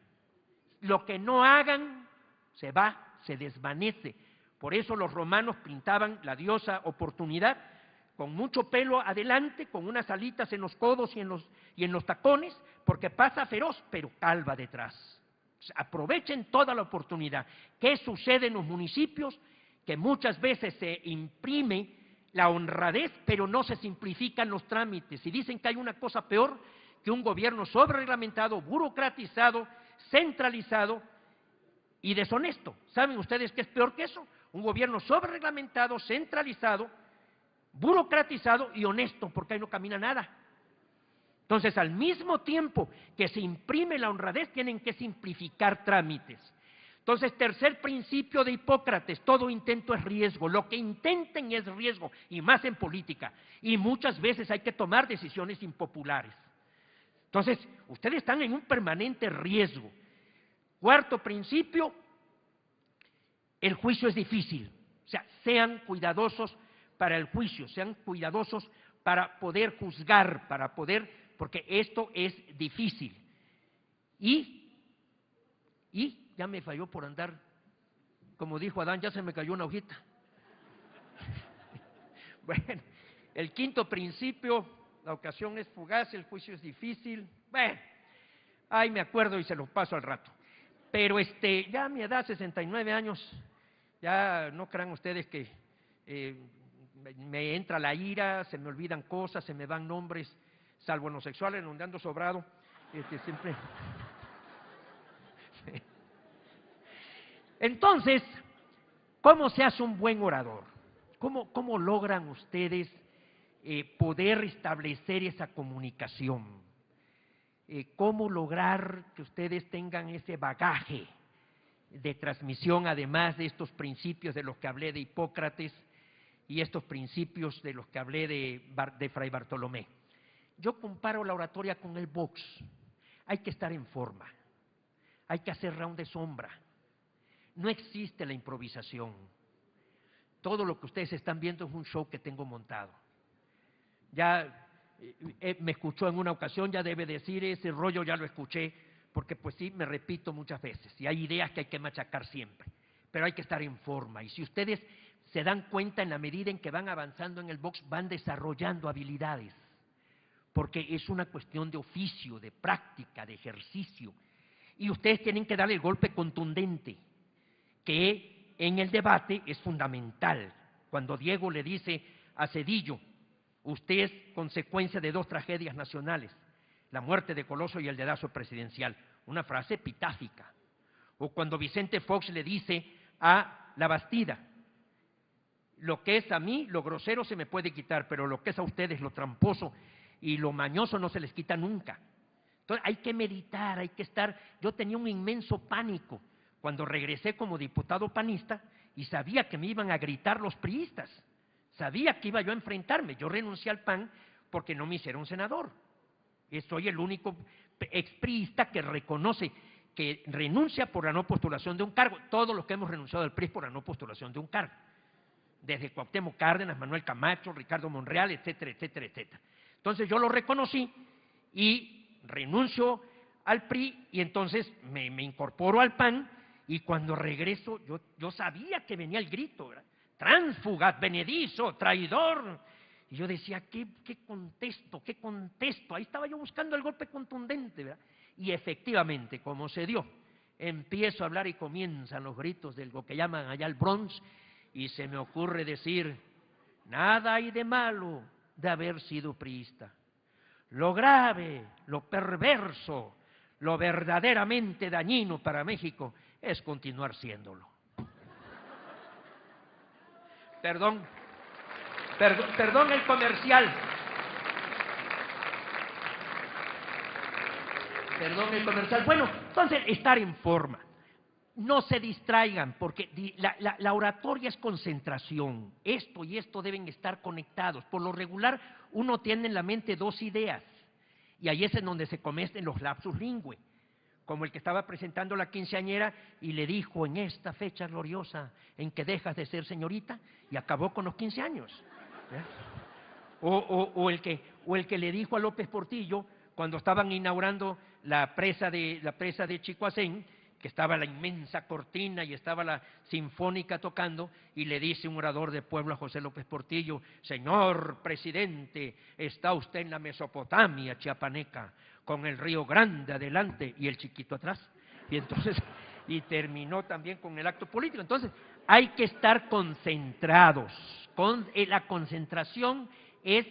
Lo que no hagan se va, se desvanece. Por eso los romanos pintaban la diosa oportunidad con mucho pelo adelante, con unas alitas en los codos y en los tacones, porque pasa feroz, pero calva detrás. Aprovechen toda la oportunidad. ¿Qué sucede en los municipios? Que muchas veces se imprime la honradez, pero no se simplifican los trámites. Y dicen que hay una cosa peor que un gobierno sobrereglamentado, burocratizado, centralizado y deshonesto. ¿Saben ustedes qué es peor que eso? Un gobierno sobrereglamentado, centralizado, burocratizado y honesto, porque ahí no camina nada. Entonces, al mismo tiempo que se imprime la honradez, tienen que simplificar trámites. Entonces, tercer principio de Hipócrates: todo intento es riesgo. Lo que intenten es riesgo, y más en política. Y muchas veces hay que tomar decisiones impopulares. Entonces, ustedes están en un permanente riesgo. Cuarto principio: el juicio es difícil. O sea, sean cuidadosos para el juicio, sean cuidadosos para poder juzgar, porque esto es difícil. Y Y ya me falló por andar, como dijo Adán, ya se me cayó una hojita. Bueno, el quinto principio, la ocasión es fugaz, el juicio es difícil. Bueno, ahí me acuerdo y se los paso al rato. Pero ya a mi edad, 69 años, ya no crean ustedes que me entra la ira, se me olvidan cosas, se me van nombres, salvo en los sexuales, donde ando sobrado, siempre. Entonces, ¿cómo se hace un buen orador? ¿Cómo logran ustedes poder establecer esa comunicación? ¿Cómo lograr que ustedes tengan ese bagaje de transmisión, además de estos principios de los que hablé de Hipócrates y estos principios de los que hablé de Fray Bartolomé? Yo comparo la oratoria con el box. Hay que estar en forma, hay que hacer round de sombra. No existe la improvisación. Todo lo que ustedes están viendo es un show que tengo montado. Ya me escuchó en una ocasión, ya debe decir, ese rollo ya lo escuché, porque pues sí, me repito muchas veces, y hay ideas que hay que machacar siempre, pero hay que estar en forma. Y si ustedes se dan cuenta, en la medida en que van avanzando en el box, van desarrollando habilidades, porque es una cuestión de oficio, de práctica, de ejercicio, y ustedes tienen que darle el golpe contundente, que en el debate es fundamental. Cuando Diego le dice a Zedillo, usted es consecuencia de dos tragedias nacionales, la muerte de Coloso y el dedazo presidencial, una frase epitáfica. O cuando Vicente Fox le dice a La Bastida, lo que es a mí, lo grosero se me puede quitar, pero lo que es a ustedes, lo tramposo y lo mañoso no se les quita nunca. Entonces hay que meditar, hay que estar. Yo tenía un inmenso pánico cuando regresé como diputado panista y sabía que me iban a gritar los priistas, sabía que iba yo a enfrentarme. Yo renuncié al PAN porque no me hicieron senador. Soy el único expriista que reconoce que renuncia por la no postulación de un cargo. Todos los que hemos renunciado al PRI por la no postulación de un cargo, desde Cuauhtémoc Cárdenas, Manuel Camacho, Ricardo Monreal, etcétera, etcétera, etcétera. Entonces yo lo reconocí y renuncio al PRI y entonces me incorporo al PAN. Y cuando regreso, yo sabía que venía el grito, ¿verdad? Tránsfuga, advenedizo, traidor. Y yo decía, ¿qué contesto? ¿Qué contesto? Ahí estaba yo buscando el golpe contundente, ¿verdad? Y efectivamente, como se dio, empiezo a hablar y comienzan los gritos de lo que llaman allá el Bronx, y se me ocurre decir, nada hay de malo de haber sido priista. Lo grave, lo perverso, lo verdaderamente dañino para México es continuar siéndolo. Perdón el comercial. Perdón el comercial. Bueno, entonces estar en forma. No se distraigan, porque la oratoria es concentración. Esto y esto deben estar conectados. Por lo regular, uno tiene en la mente dos ideas, y ahí es en donde se cometen los lapsus lingüe, como el que estaba presentando la quinceañera y le dijo, en esta fecha gloriosa en que dejas de ser señorita, y acabó con los 15 años. O el que le dijo a López Portillo, cuando estaban inaugurando la presa de Chicoacén, que estaba la inmensa cortina y estaba la sinfónica tocando, y le dice un orador de pueblo a José López Portillo, señor presidente, está usted en la Mesopotamia chiapaneca, con el Río Grande adelante y el chiquito atrás. Y entonces, y terminó también con el acto político. Entonces, hay que estar concentrados. La concentración es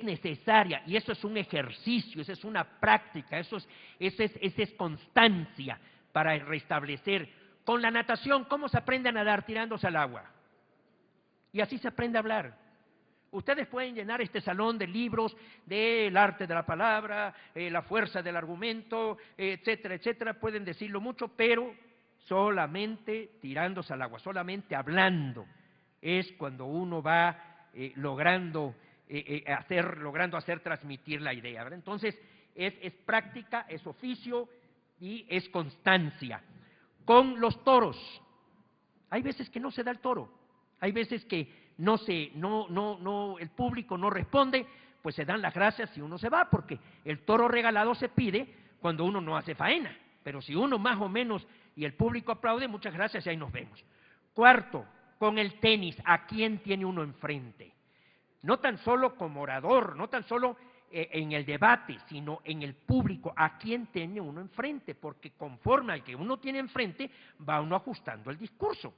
necesaria, y eso es un ejercicio, eso es una práctica, eso es constancia para restablecer. Con la natación, ¿cómo se aprende a nadar? Tirándose al agua. Y así se aprende a hablar. Ustedes pueden llenar este salón de libros del arte de la palabra, la fuerza del argumento, etcétera, etcétera, pueden decirlo mucho, pero solamente tirándose al agua, solamente hablando, es cuando uno va logrando hacer transmitir la idea, ¿verdad? Entonces, es práctica, es oficio y es constancia. Con los toros, hay veces que no se da el toro, hay veces que el público no responde, pues se dan las gracias y uno se va, porque el toro regalado se pide cuando uno no hace faena, pero si uno más o menos y el público aplaude, muchas gracias y ahí nos vemos. Cuarto, con el tenis, ¿a quién tiene uno enfrente? No tan solo como orador, no tan solo en el debate, sino en el público, ¿a quién tiene uno enfrente? Porque conforme al que uno tiene enfrente, va uno ajustando el discurso.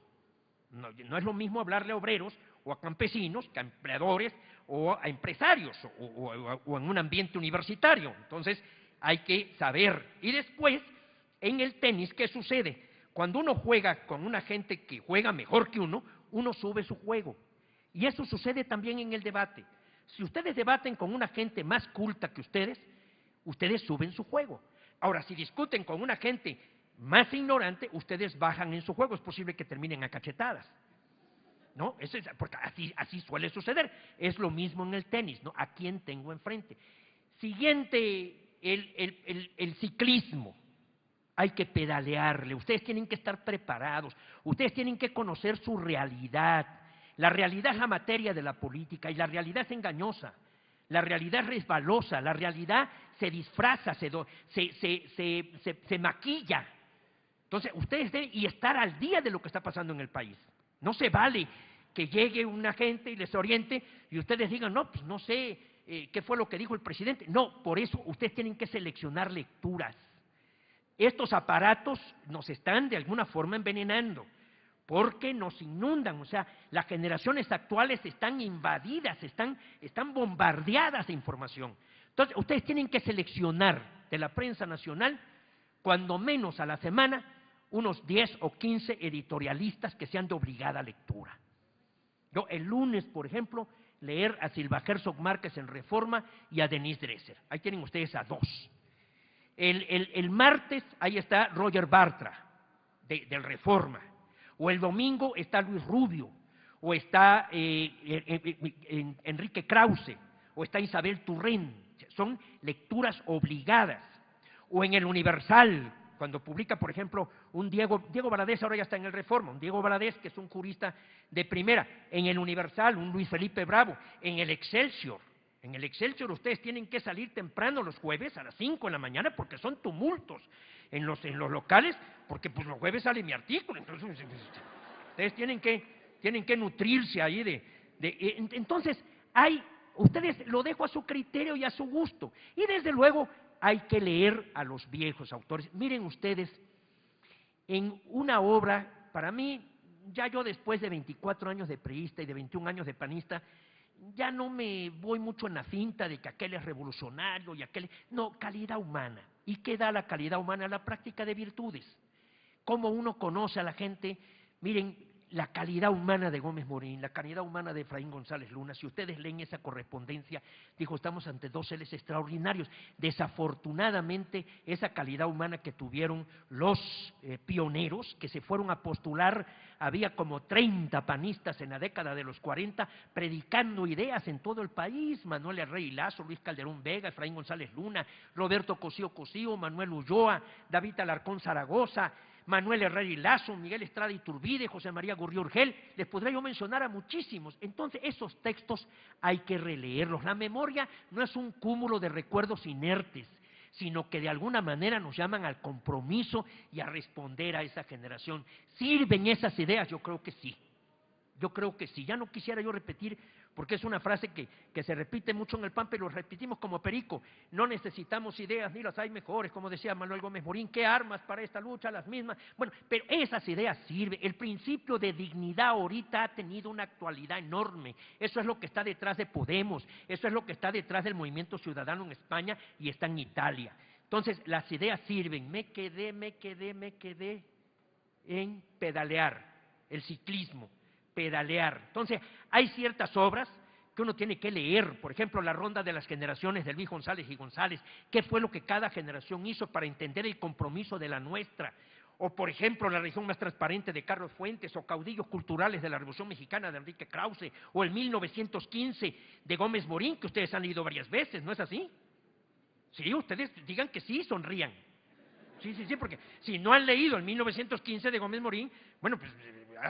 No es lo mismo hablarle a obreros o a campesinos que a empleadores o a empresarios o en un ambiente universitario. Entonces hay que saber. Y después, en el tenis, ¿qué sucede? Cuando uno juega con una gente que juega mejor que uno, uno sube su juego. Y eso sucede también en el debate. Si ustedes debaten con una gente más culta que ustedes suben su juego. Ahora, si discuten con una gente más ignorante, ustedes bajan en su juego. Es posible que terminen a cachetadas, ¿no? Porque así suele suceder. Es lo mismo en el tenis, ¿no? ¿A quién tengo enfrente? Siguiente, el ciclismo. Hay que pedalearle. Ustedes tienen que estar preparados. Ustedes tienen que conocer su realidad. La realidad es la materia de la política y la realidad es engañosa, la realidad es resbalosa, la realidad se disfraza, se maquilla. Entonces, ustedes deben estar al día de lo que está pasando en el país. No se vale que llegue una gente y les oriente y ustedes digan, no, pues no sé qué fue lo que dijo el presidente. No, por eso ustedes tienen que seleccionar lecturas. Estos aparatos nos están de alguna forma envenenando, porque nos inundan, o sea, las generaciones actuales están invadidas, están bombardeadas de información. Entonces, ustedes tienen que seleccionar de la prensa nacional, cuando menos a la semana, unos 10 o 15 editorialistas que sean de obligada lectura. Yo el lunes, por ejemplo, leer a Silva Herzog Márquez en Reforma y a Denise Dresser. Ahí tienen ustedes a dos. El martes, ahí está Roger Bartra, del Reforma. O el domingo está Luis Rubio, o está Enrique Krause, o está Isabel Turrén. Son lecturas obligadas. O en el Universal, cuando publica, por ejemplo, un Diego Valadez, ahora ya está en el Reforma, un Diego Valadez, que es un jurista de primera. En el Universal, un Luis Felipe Bravo. En el Excelsior ustedes tienen que salir temprano los jueves a las 5 de la mañana porque son tumultos en los locales, porque pues los jueves sale mi artículo, entonces ustedes tienen que nutrirse ahí entonces ustedes lo dejo a su criterio y a su gusto, y desde luego hay que leer a los viejos autores. Miren ustedes, en una obra, para mí, ya yo después de 24 años de priista y de 21 años de panista, ya no me voy mucho en la finta de que aquel es revolucionario y aquel… No, calidad humana. ¿Y qué da la calidad humana? La práctica de virtudes. Cómo uno conoce a la gente. Miren, la calidad humana de Gómez Morín, la calidad humana de Efraín González Luna, si ustedes leen esa correspondencia, dijo, estamos ante dos seres extraordinarios. Desafortunadamente, esa calidad humana que tuvieron los pioneros, que se fueron a postular, había como 30 panistas en la década de los 40, predicando ideas en todo el país, Manuel Herrey Lazo, Luis Calderón Vega, Efraín González Luna, Roberto Cosío, Manuel Ulloa, David Alarcón Zaragoza, Manuel Herrera y Lazo, Miguel Estrada Iturbide, José María Gurrió Urgel, les podría yo mencionar a muchísimos. Entonces, esos textos hay que releerlos. La memoria no es un cúmulo de recuerdos inertes, sino que de alguna manera nos llaman al compromiso y a responder a esa generación. ¿Sirven esas ideas? Yo creo que sí. Ya no quisiera yo repetir, porque es una frase que se repite mucho en el PAN, pero lo repetimos como perico. No necesitamos ideas, ni las hay mejores, como decía Manuel Gómez Morín. ¿Qué armas para esta lucha? Las mismas. Bueno, pero esas ideas sirven. El principio de dignidad ahorita ha tenido una actualidad enorme. Eso es lo que está detrás de Podemos, eso es lo que está detrás del Movimiento Ciudadano en España y está en Italia. Entonces, las ideas sirven. Me quedé en pedalear, el ciclismo. Pedalear. Entonces, hay ciertas obras que uno tiene que leer, por ejemplo, La Ronda de las Generaciones de Luis González y González, qué fue lo que cada generación hizo para entender el compromiso de la nuestra, o por ejemplo, La Región Más Transparente de Carlos Fuentes, o Caudillos Culturales de la Revolución Mexicana de Enrique Krause, o el 1915 de Gómez Morín, que ustedes han leído varias veces, ¿no es así? Sí, ustedes digan que sí, sonrían. Sí, porque si no han leído el 1915 de Gómez Morín, bueno, pues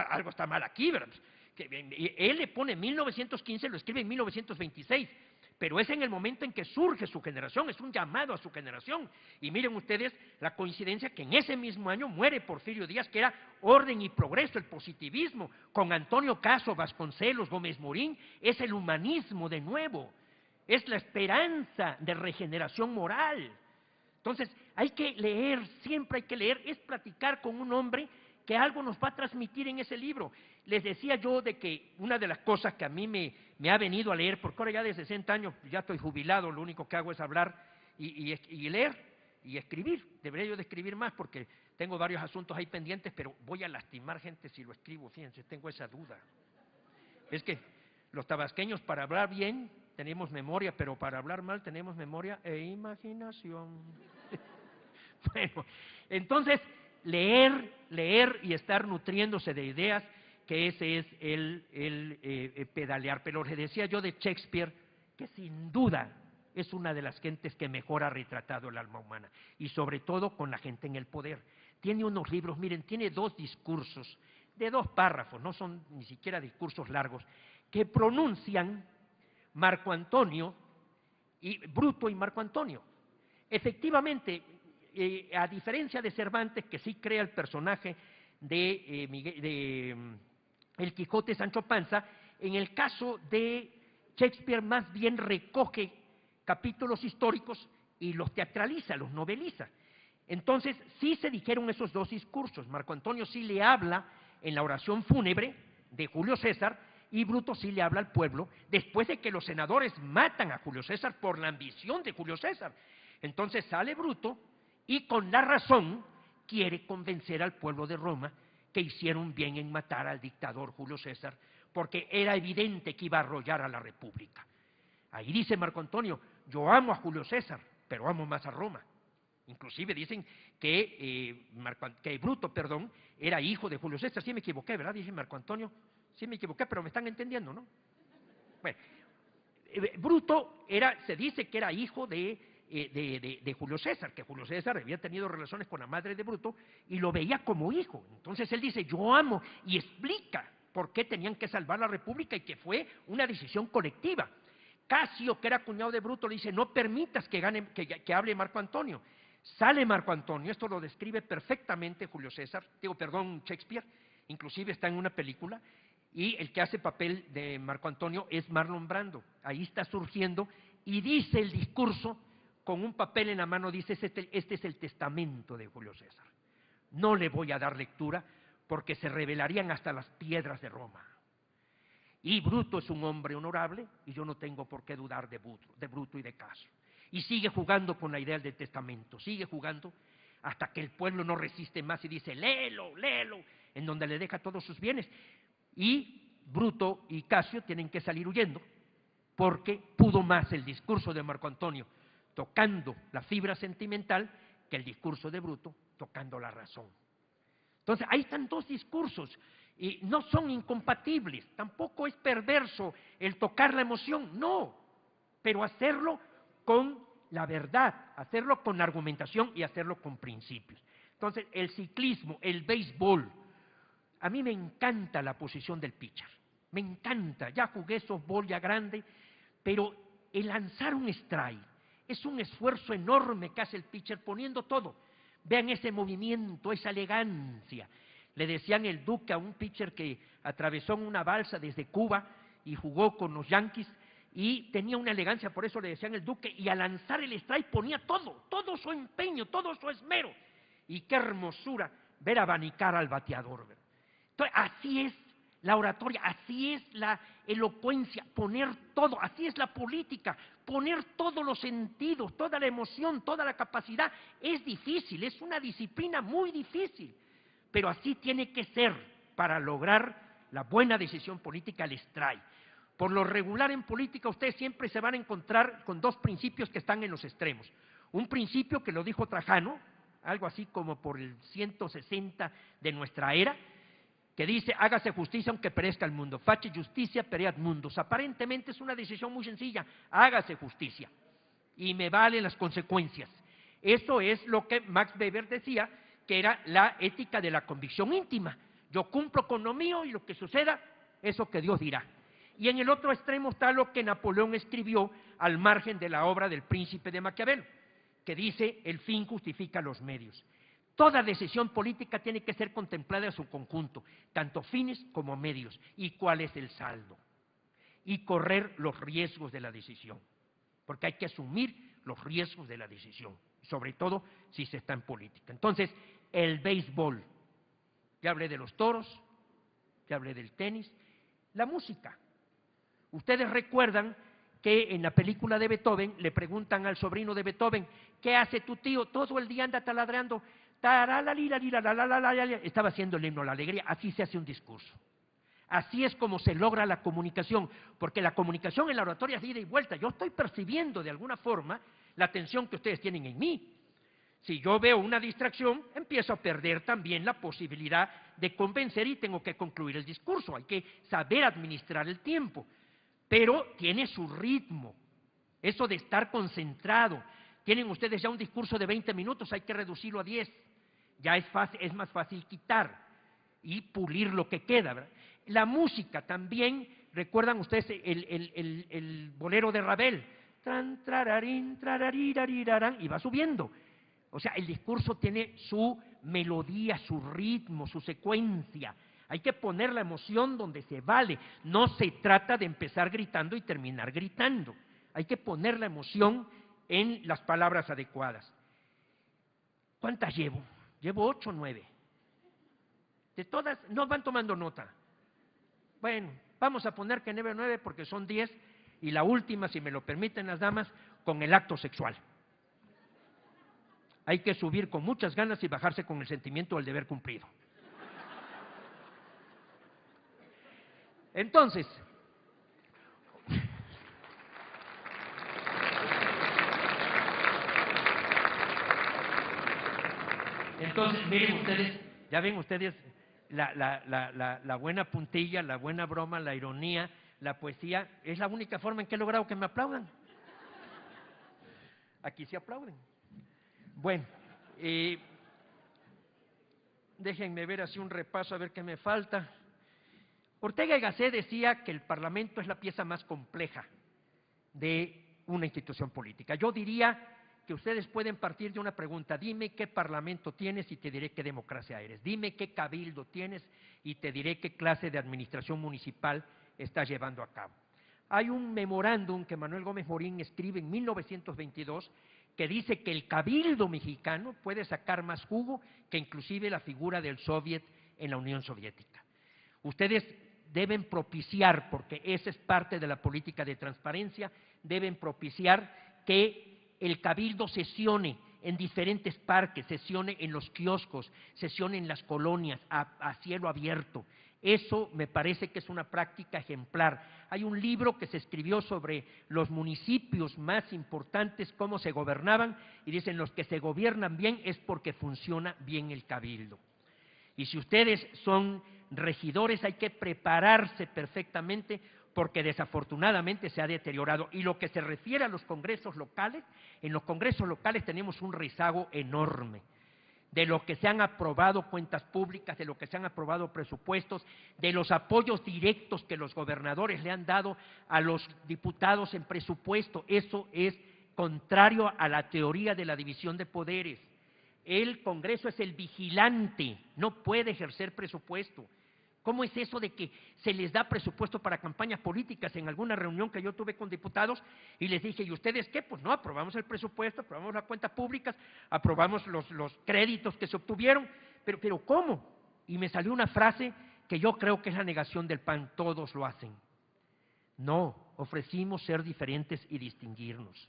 algo está mal aquí, ¿verdad? Él le pone 1915, lo escribe en 1926, pero es en el momento en que surge su generación, es un llamado a su generación. Y miren ustedes la coincidencia que en ese mismo año muere Porfirio Díaz, que era orden y progreso, el positivismo, con Antonio Caso, Vasconcelos, Gómez Morín, es el humanismo de nuevo, es la esperanza de regeneración moral. Entonces, hay que leer, siempre hay que leer, es platicar con un hombre que algo nos va a transmitir en ese libro. Les decía yo de que una de las cosas que a mí me ha venido a leer, porque ahora ya de 60 años ya estoy jubilado, lo único que hago es hablar y leer y escribir. Debería yo de escribir más porque tengo varios asuntos ahí pendientes, pero voy a lastimar gente si lo escribo, fíjense, tengo esa duda. Es que los tabasqueños para hablar bien tenemos memoria, pero para hablar mal tenemos memoria e imaginación. Bueno, entonces leer y estar nutriéndose de ideas, que ese es el pedalear. Pero les decía yo de Shakespeare, que sin duda es una de las gentes que mejor ha retratado el alma humana, y sobre todo con la gente en el poder. Tiene unos libros, miren, tiene 2 discursos de 2 párrafos, no son ni siquiera discursos largos, que pronuncian Marco Antonio, Bruto y Marco Antonio. Efectivamente, a diferencia de Cervantes, que sí crea el personaje de El Quijote Sancho Panza, en el caso de Shakespeare más bien recoge capítulos históricos y los teatraliza, los noveliza. Entonces, sí se dijeron esos 2 discursos. Marco Antonio sí le habla en la oración fúnebre de Julio César, y Bruto sí le habla al pueblo después de que los senadores matan a Julio César por la ambición de Julio César. Entonces sale Bruto y con la razón quiere convencer al pueblo de Roma que hicieron bien en matar al dictador Julio César, porque era evidente que iba a arrollar a la República. Ahí dice Marco Antonio, yo amo a Julio César, pero amo más a Roma. Inclusive dicen que Bruto, era hijo de Julio César. Sí me equivoqué, ¿verdad? Dice Marco Antonio. Sí me equivoqué, pero me están entendiendo, ¿no? Bueno, Bruto se dice que era hijo de Julio César, que Julio César había tenido relaciones con la madre de Bruto y lo veía como hijo. Entonces él dice, yo amo, y explica por qué tenían que salvar la República y que fue una decisión colectiva. Casio, que era cuñado de Bruto, le dice, no permitas que hable Marco Antonio. Sale Marco Antonio, esto lo describe perfectamente Shakespeare, inclusive está en una película, y el que hace papel de Marco Antonio es Marlon Brando. Ahí está surgiendo y dice el discurso con un papel en la mano, dice, este es el testamento de Julio César. No le voy a dar lectura porque se revelarían hasta las piedras de Roma. Y Bruto es un hombre honorable y yo no tengo por qué dudar de Bruto y de Casio. Y sigue jugando con la idea del testamento, sigue jugando hasta que el pueblo no resiste más y dice, léelo, en donde le deja todos sus bienes. Y Bruto y Casio tienen que salir huyendo porque pudo más el discurso de Marco Antonio tocando la fibra sentimental que el discurso de Bruto tocando la razón. Entonces, ahí están 2 discursos y no son incompatibles, tampoco es perverso el tocar la emoción, no, pero hacerlo con la verdad, hacerlo con argumentación y hacerlo con principios. Entonces, el ciclismo, el béisbol, a mí me encanta la posición del pitcher, me encanta, ya jugué softball ya grande, pero el lanzar un strike es un esfuerzo enorme que hace el pitcher poniendo todo. Vean ese movimiento, esa elegancia. Le decían el Duque a un pitcher que atravesó en una balsa desde Cuba y jugó con los Yankees y tenía una elegancia, por eso le decían el Duque, y al lanzar el strike ponía todo su empeño, todo su esmero. Y qué hermosura ver abanicar al bateador, ¿verdad? Entonces, así es la oratoria, así es la elocuencia, poner todo, así es la política, poner todos los sentidos, toda la emoción, toda la capacidad. Es difícil, es una disciplina muy difícil, pero así tiene que ser para lograr la buena decisión política, el strike. Por lo regular en política ustedes siempre se van a encontrar con 2 principios que están en los extremos. Un principio que lo dijo Trajano, algo así como por el 160 de nuestra era, que dice, hágase justicia aunque perezca el mundo, face justicia pereat mundus. Aparentemente es una decisión muy sencilla, hágase justicia y me valen las consecuencias. Eso es lo que Max Weber decía que era la ética de la convicción íntima. Yo cumplo con lo mío y lo que suceda, eso que Dios dirá. Y en el otro extremo está lo que Napoleón escribió al margen de la obra del Príncipe de Maquiavelo, que dice: el fin justifica los medios. Toda decisión política tiene que ser contemplada en su conjunto, tanto fines como medios, y cuál es el saldo, y correr los riesgos de la decisión, porque hay que asumir los riesgos de la decisión, sobre todo si se está en política. Entonces, el béisbol, ya hablé de los toros, ya hablé del tenis, la música. Ustedes recuerdan que en la película de Beethoven le preguntan al sobrino de Beethoven: ¿qué hace tu tío? Todo el día anda taladreando, estaba haciendo el himno a la alegría. Así se hace un discurso. Así es como se logra la comunicación, porque la comunicación en la oratoria es de ida y vuelta. Yo estoy percibiendo de alguna forma la atención que ustedes tienen en mí. Si yo veo una distracción, empiezo a perder también la posibilidad de convencer y tengo que concluir el discurso. Hay que saber administrar el tiempo, pero tiene su ritmo, eso de estar concentrado. Tienen ustedes ya un discurso de 20 minutos, hay que reducirlo a 10. Ya es más fácil quitar y pulir lo que queda, ¿verdad? La música también, ¿recuerdan ustedes el bolero de Ravel? Tran, trararín, trararirarán, y va subiendo. O sea, el discurso tiene su melodía, su ritmo, su secuencia. Hay que poner la emoción donde se vale. No se trata de empezar gritando y terminar gritando. Hay que poner la emoción en las palabras adecuadas. ¿Cuántas llevo? Llevo 8 o 9. De todas, no van tomando nota. Bueno, vamos a poner que 9 o 9 porque son 10, y la última, si me lo permiten las damas, con el acto sexual. Hay que subir con muchas ganas y bajarse con el sentimiento del deber cumplido. Entonces, miren ustedes, ya ven ustedes la buena puntilla, la buena broma, la ironía, la poesía. Es la única forma en que he logrado que me aplaudan. Aquí se aplauden. Bueno, déjenme ver así un repaso a ver qué me falta. Ortega y Gasset decía que el Parlamento es la pieza más compleja de una institución política. Yo diría que ustedes pueden partir de una pregunta: dime qué parlamento tienes y te diré qué democracia eres. Dime qué cabildo tienes y te diré qué clase de administración municipal estás llevando a cabo. Hay un memorándum que Manuel Gómez Morín escribe en 1922 que dice que el cabildo mexicano puede sacar más jugo que inclusive la figura del Soviet en la Unión Soviética. Ustedes deben propiciar, porque esa es parte de la política de transparencia, deben propiciar que el cabildo sesione en diferentes parques, sesione en los kioscos, sesione en las colonias, a cielo abierto. Eso me parece que es una práctica ejemplar. Hay un libro que se escribió sobre los municipios más importantes, cómo se gobernaban, y dicen: los que se gobiernan bien es porque funciona bien el cabildo. Y si ustedes son regidores, hay que prepararse perfectamente, porque desafortunadamente se ha deteriorado. Y lo que se refiere a los congresos locales, en los congresos locales tenemos un rezago enorme de lo que se han aprobado cuentas públicas, de lo que se han aprobado presupuestos, de los apoyos directos que los gobernadores le han dado a los diputados en presupuesto. Eso es contrario a la teoría de la división de poderes. El Congreso es el vigilante, no puede ejercer presupuesto. ¿Cómo es eso de que se les da presupuesto para campañas políticas? En alguna reunión que yo tuve con diputados y les dije: ¿y ustedes qué? Pues no, aprobamos el presupuesto, aprobamos las cuentas públicas, aprobamos los créditos que se obtuvieron, pero ¿cómo? Y me salió una frase que yo creo que es la negación del PAN: todos lo hacen. No, ofrecimos ser diferentes y distinguirnos.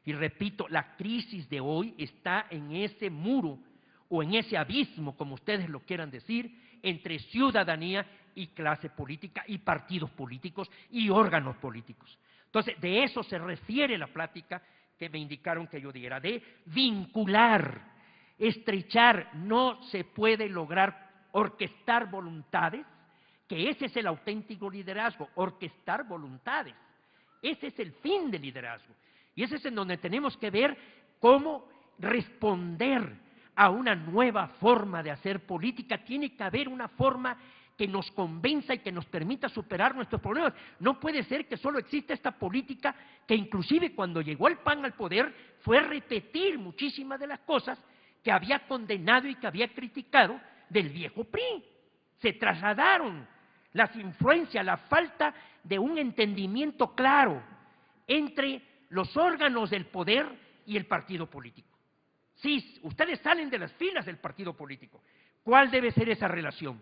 Y repito, la crisis de hoy está en ese muro o en ese abismo, como ustedes lo quieran decir, entre ciudadanía y clase política y partidos políticos y órganos políticos. Entonces, de eso se refiere la plática que me indicaron que yo diera, de vincular, estrechar. No se puede lograr orquestar voluntades, que ese es el auténtico liderazgo, orquestar voluntades. Ese es el fin del liderazgo. Y ese es en donde tenemos que ver cómo responder a una nueva forma de hacer política. Tiene que haber una forma que nos convenza y que nos permita superar nuestros problemas. No puede ser que solo exista esta política que inclusive cuando llegó el PAN al poder fue repetir muchísimas de las cosas que había condenado y que había criticado del viejo PRI. Se trasladaron las influencias, la falta de un entendimiento claro entre los órganos del poder y el partido político. Si ustedes salen de las filas del partido político, ¿cuál debe ser esa relación?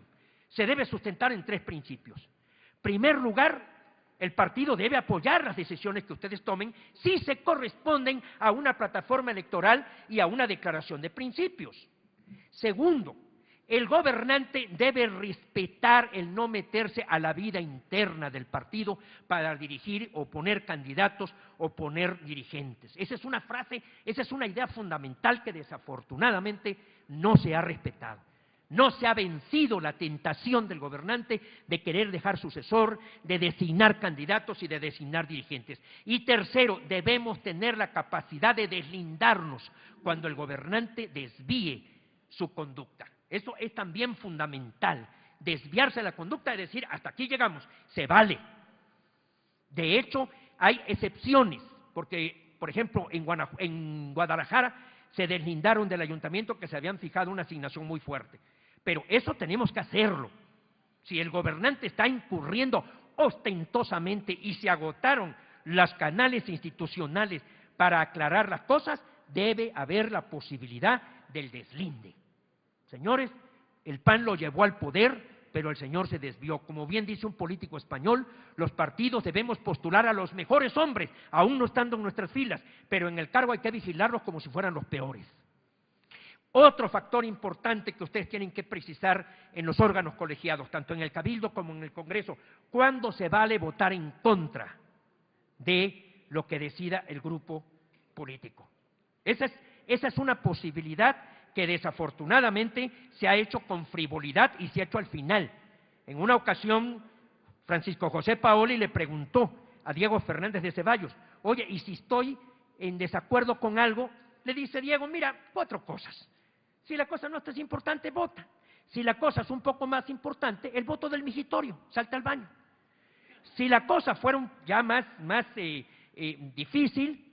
Se debe sustentar en 3 principios. En primer lugar, el partido debe apoyar las decisiones que ustedes tomen si se corresponden a una plataforma electoral y a una declaración de principios. Segundo, el gobernante debe respetar el no meterse a la vida interna del partido para dirigir o poner candidatos o poner dirigentes. Esa es una frase, esa es una idea fundamental que desafortunadamente no se ha respetado. No se ha vencido la tentación del gobernante de querer dejar sucesor, de designar candidatos y de designar dirigentes. Y tercero, debemos tener la capacidad de deslindarnos cuando el gobernante desvíe su conducta. Eso es también fundamental, desviarse de la conducta y decir, hasta aquí llegamos, se vale. De hecho, hay excepciones, porque, por ejemplo, en Guadalajara se deslindaron del ayuntamiento que se habían fijado una asignación muy fuerte. Pero eso tenemos que hacerlo. Si el gobernante está incurriendo ostentosamente y se agotaron los canales institucionales para aclarar las cosas, debe haber la posibilidad del deslinde. Señores, el PAN lo llevó al poder, pero el señor se desvió. Como bien dice un político español, los partidos debemos postular a los mejores hombres, aún no estando en nuestras filas, pero en el cargo hay que vigilarlos como si fueran los peores. Otro factor importante que ustedes tienen que precisar en los órganos colegiados, tanto en el Cabildo como en el Congreso, ¿cuándo se vale votar en contra de lo que decida el grupo político? Esa es una posibilidad que desafortunadamente se ha hecho con frivolidad y se ha hecho al final. En una ocasión, Francisco José Paoli le preguntó a Diego Fernández de Ceballos, oye, ¿y si estoy en desacuerdo con algo? Le dice Diego, mira, 4 cosas. Si la cosa no es importante, vota. Si la cosa es un poco más importante, el voto del migitorio, salta al baño. Si la cosa fuera ya más difícil,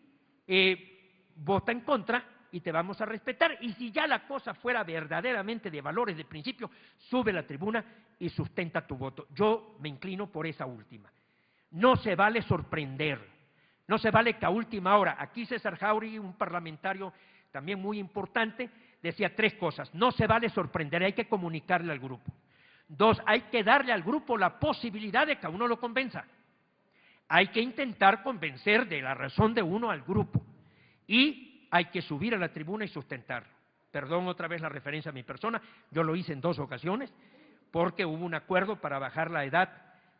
vota en contra y te vamos a respetar. Y si ya la cosa fuera verdaderamente de valores de principio, sube a la tribuna y sustenta tu voto. Yo me inclino por esa última. No se vale sorprender, no se vale que a última hora, aquí César Jauregui, un parlamentario también muy importante, decía 3 cosas. No se vale sorprender, hay que comunicarle al grupo. 2, hay que darle al grupo la posibilidad de que a uno lo convenza. Hay que intentar convencer de la razón de uno al grupo. Y hay que subir a la tribuna y sustentarlo. Perdón otra vez la referencia a mi persona, yo lo hice en 2 ocasiones, porque hubo un acuerdo para bajar la edad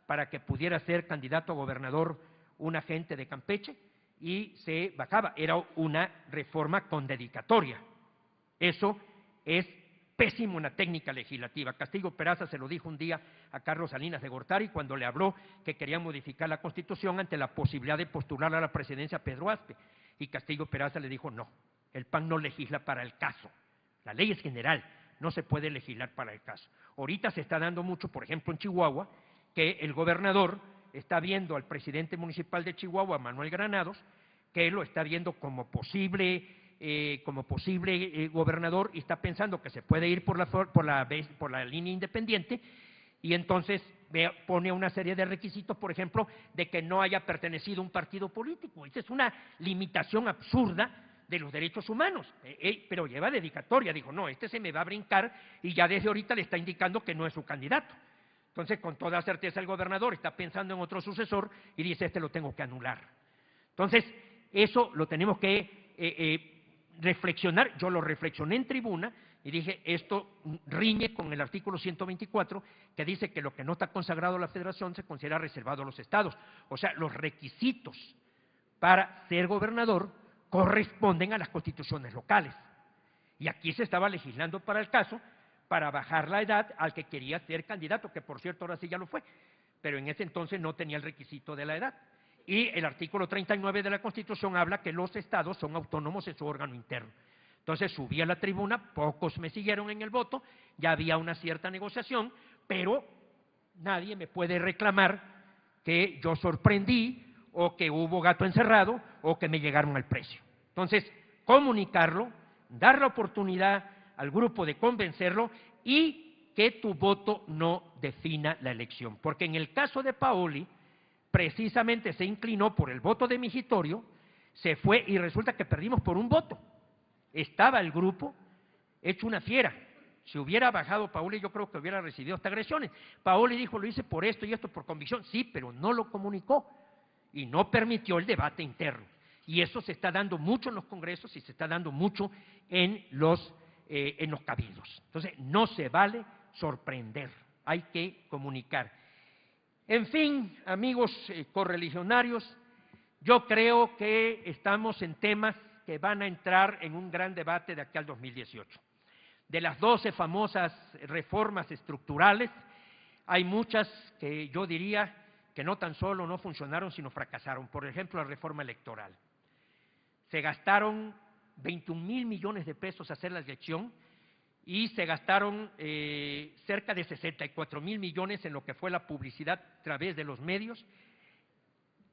para que pudiera ser candidato a gobernador un agente de Campeche, y se bajaba. Era una reforma con dedicatoria. Eso es pésimo en la técnica legislativa. Castillo Peraza se lo dijo un día a Carlos Salinas de Gortari cuando le habló que quería modificar la Constitución ante la posibilidad de postular a la presidencia a Pedro Aspe. Y Castillo Peraza le dijo, no, el PAN no legisla para el caso. La ley es general, no se puede legislar para el caso. Ahorita se está dando mucho, por ejemplo, en Chihuahua, que el gobernador está viendo al presidente municipal de Chihuahua, Manuel Granados, que lo está viendo como posible gobernador y está pensando que se puede ir por la línea independiente, y entonces pone una serie de requisitos, por ejemplo, de que no haya pertenecido a un partido político. Esa es una limitación absurda de los derechos humanos, pero lleva dedicatoria. Dijo, no, este se me va a brincar, y ya desde ahorita le está indicando que no es su candidato. Entonces, con toda certeza el gobernador está pensando en otro sucesor y dice, este lo tengo que anular. Entonces, eso lo tenemos que reflexionar. Yo lo reflexioné en tribuna y dije, esto riñe con el artículo 124, que dice que lo que no está consagrado a la federación se considera reservado a los estados. O sea, los requisitos para ser gobernador corresponden a las constituciones locales. Y aquí se estaba legislando para el caso, para bajar la edad al que quería ser candidato, que por cierto ahora sí ya lo fue, pero en ese entonces no tenía el requisito de la edad. Y el artículo 39 de la Constitución habla que los estados son autónomos en su órgano interno. Entonces subí a la tribuna, pocos me siguieron en el voto, ya había una cierta negociación, pero nadie me puede reclamar que yo sorprendí o que hubo gato encerrado o que me llegaron al precio. Entonces, comunicarlo, dar la oportunidad al grupo de convencerlo y que tu voto no defina la elección. Porque en el caso de Paoli, precisamente se inclinó por el voto de Migitorio, se fue y resulta que perdimos por un voto. Estaba el grupo hecho una fiera. Si hubiera bajado Paoli, yo creo que hubiera recibido hasta agresiones. Paoli dijo, lo hice por esto y esto por convicción. Sí, pero no lo comunicó y no permitió el debate interno. Y eso se está dando mucho en los congresos y se está dando mucho en los cabildos. Entonces, no se vale sorprender, hay que comunicar. En fin, amigos correligionarios, yo creo que estamos en temas que van a entrar en un gran debate de aquí al 2018. De las 12 famosas reformas estructurales, hay muchas que yo diría que no tan solo no funcionaron, sino fracasaron. Por ejemplo, la reforma electoral. Se gastaron 21,000 millones de pesos hacer la elección y se gastaron cerca de 64,000 millones en lo que fue la publicidad a través de los medios.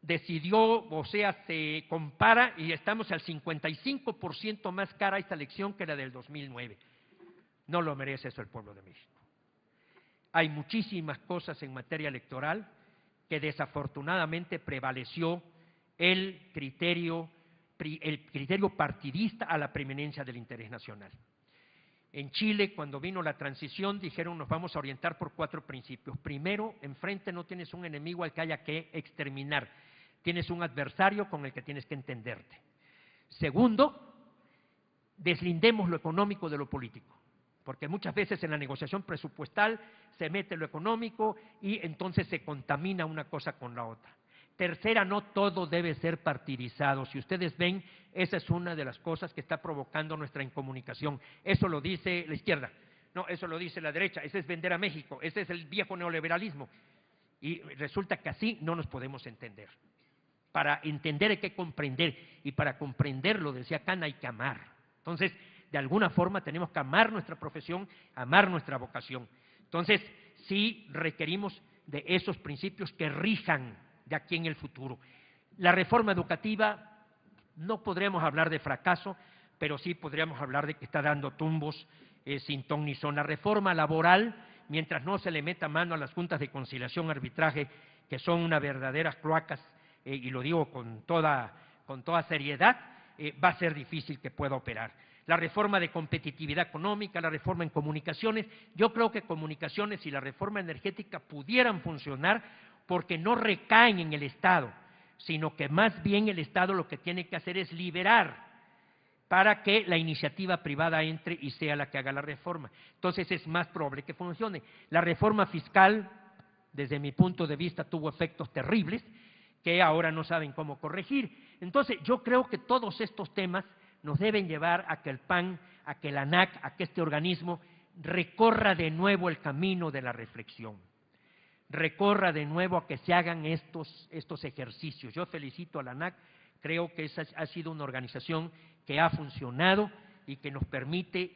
Decidió, o sea, se compara y estamos al 55% más cara esta elección que la del 2009. No lo merece eso el pueblo de México. Hay muchísimas cosas en materia electoral que desafortunadamente prevaleció el criterio partidista a la preeminencia del interés nacional. En Chile, cuando vino la transición, dijeron nos vamos a orientar por 4 principios. Primero, enfrente no tienes un enemigo al que haya que exterminar, tienes un adversario con el que tienes que entenderte. Segundo, deslindemos lo económico de lo político, porque muchas veces en la negociación presupuestal se mete lo económico y entonces se contamina una cosa con la otra. Tercera, no todo debe ser partidizado. Si ustedes ven, esa es una de las cosas que está provocando nuestra incomunicación. Eso lo dice la izquierda, no, eso lo dice la derecha, ese es vender a México, ese es el viejo neoliberalismo. Y resulta que así no nos podemos entender. Para entender hay que comprender, y para comprenderlo, decía Kant, hay que amar. Entonces, de alguna forma tenemos que amar nuestra profesión, amar nuestra vocación. Entonces, sí requerimos de esos principios que rijan de aquí en el futuro. La reforma educativa, no podríamos hablar de fracaso, pero sí podríamos hablar de que está dando tumbos sin ton ni son. La reforma laboral, mientras no se le meta mano a las juntas de conciliación, arbitraje, que son unas verdaderas cloacas, y lo digo con toda seriedad, va a ser difícil que pueda operar. La reforma de competitividad económica, la reforma en comunicaciones, yo creo que comunicaciones y la reforma energética pudieran funcionar porque no recaen en el Estado, sino que más bien el Estado lo que tiene que hacer es liberar para que la iniciativa privada entre y sea la que haga la reforma. Entonces es más probable que funcione. La reforma fiscal, desde mi punto de vista, tuvo efectos terribles que ahora no saben cómo corregir. Entonces yo creo que todos estos temas nos deben llevar a que el PAN, a que la ANAC, a que este organismo recorra de nuevo el camino de la reflexión, recorra de nuevo a que se hagan estos ejercicios. Yo felicito a la ANAC, creo que esa ha sido una organización que ha funcionado y que nos permite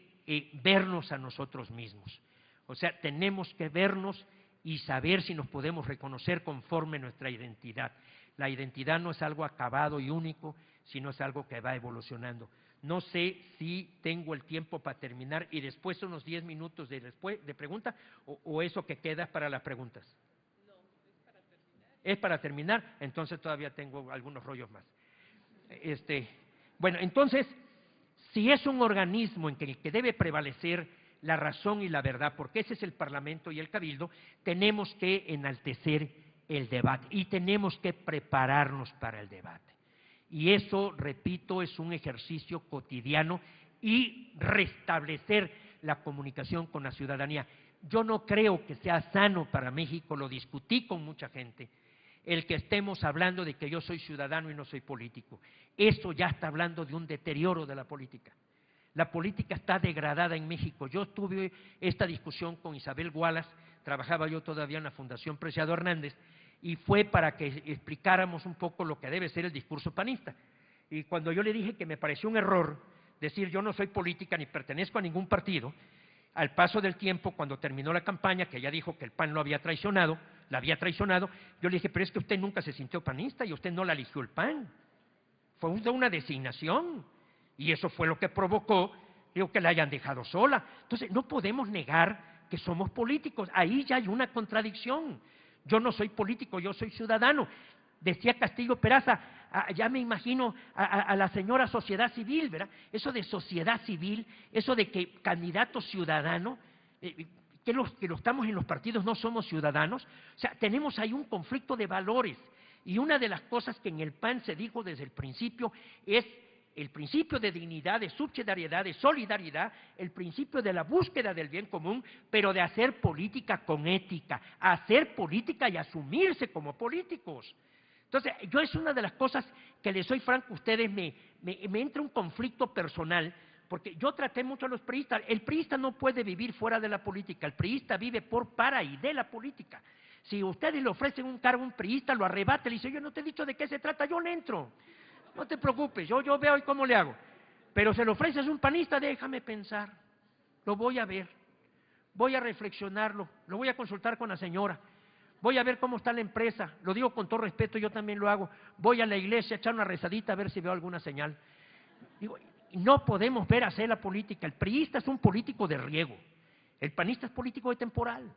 vernos a nosotros mismos. O sea, tenemos que vernos y saber si nos podemos reconocer conforme nuestra identidad. La identidad no es algo acabado y único, sino es algo que va evolucionando. No sé si tengo el tiempo para terminar y después unos 10 minutos de pregunta o eso que queda para las preguntas. No, es para terminar. ¿Es para terminar? Entonces todavía tengo algunos rollos más. Bueno, entonces, si es un organismo en el que debe prevalecer la razón y la verdad, porque ese es el Parlamento y el Cabildo, tenemos que enaltecer el debate y tenemos que prepararnos para el debate. Y eso, repito, es un ejercicio cotidiano y restablecer la comunicación con la ciudadanía. Yo no creo que sea sano para México, lo discutí con mucha gente, el que estemos hablando de que yo soy ciudadano y no soy político. Eso ya está hablando de un deterioro de la política. La política está degradada en México. Yo tuve esta discusión con Isabel Wallace, trabajaba yo todavía en la Fundación Preciado Hernández, y fue para que explicáramos un poco lo que debe ser el discurso panista. Y cuando yo le dije que me pareció un error decir yo no soy política ni pertenezco a ningún partido, al paso del tiempo, cuando terminó la campaña, que ella dijo que el PAN lo había traicionado, la había traicionado, yo le dije, pero es que usted nunca se sintió panista y usted no la eligió el PAN. Fue una designación. Y eso fue lo que provocó, digo, que la hayan dejado sola. Entonces, no podemos negar que somos políticos. Ahí ya hay una contradicción. Yo no soy político, yo soy ciudadano. Decía Castillo Peraza, ya me imagino a la señora sociedad civil, ¿verdad? Eso de sociedad civil, eso de que candidato ciudadano, que los que estamos en los partidos no somos ciudadanos. O sea, tenemos ahí un conflicto de valores. Y una de las cosas que en el PAN se dijo desde el principio es el principio de dignidad, de subsidiariedad, de solidaridad, el principio de la búsqueda del bien común, pero de hacer política con ética, hacer política y asumirse como políticos. Entonces, yo es una de las cosas que les soy franco, ustedes me entra un conflicto personal, porque yo traté mucho a los priistas. El priista no puede vivir fuera de la política, el priista vive por, para y de la política. Si ustedes le ofrecen un cargo a un priista, lo arrebata, le dice, yo no te he dicho de qué se trata, yo le entro. No te preocupes, yo veo y cómo le hago. Pero se lo ofreces a un panista, déjame pensar, lo voy a ver, voy a reflexionarlo, lo voy a consultar con la señora, voy a ver cómo está la empresa, lo digo con todo respeto, yo también lo hago, voy a la iglesia a echar una rezadita a ver si veo alguna señal. Digo, no podemos ver hacer la política, el priista es un político de riego, el panista es político de temporal.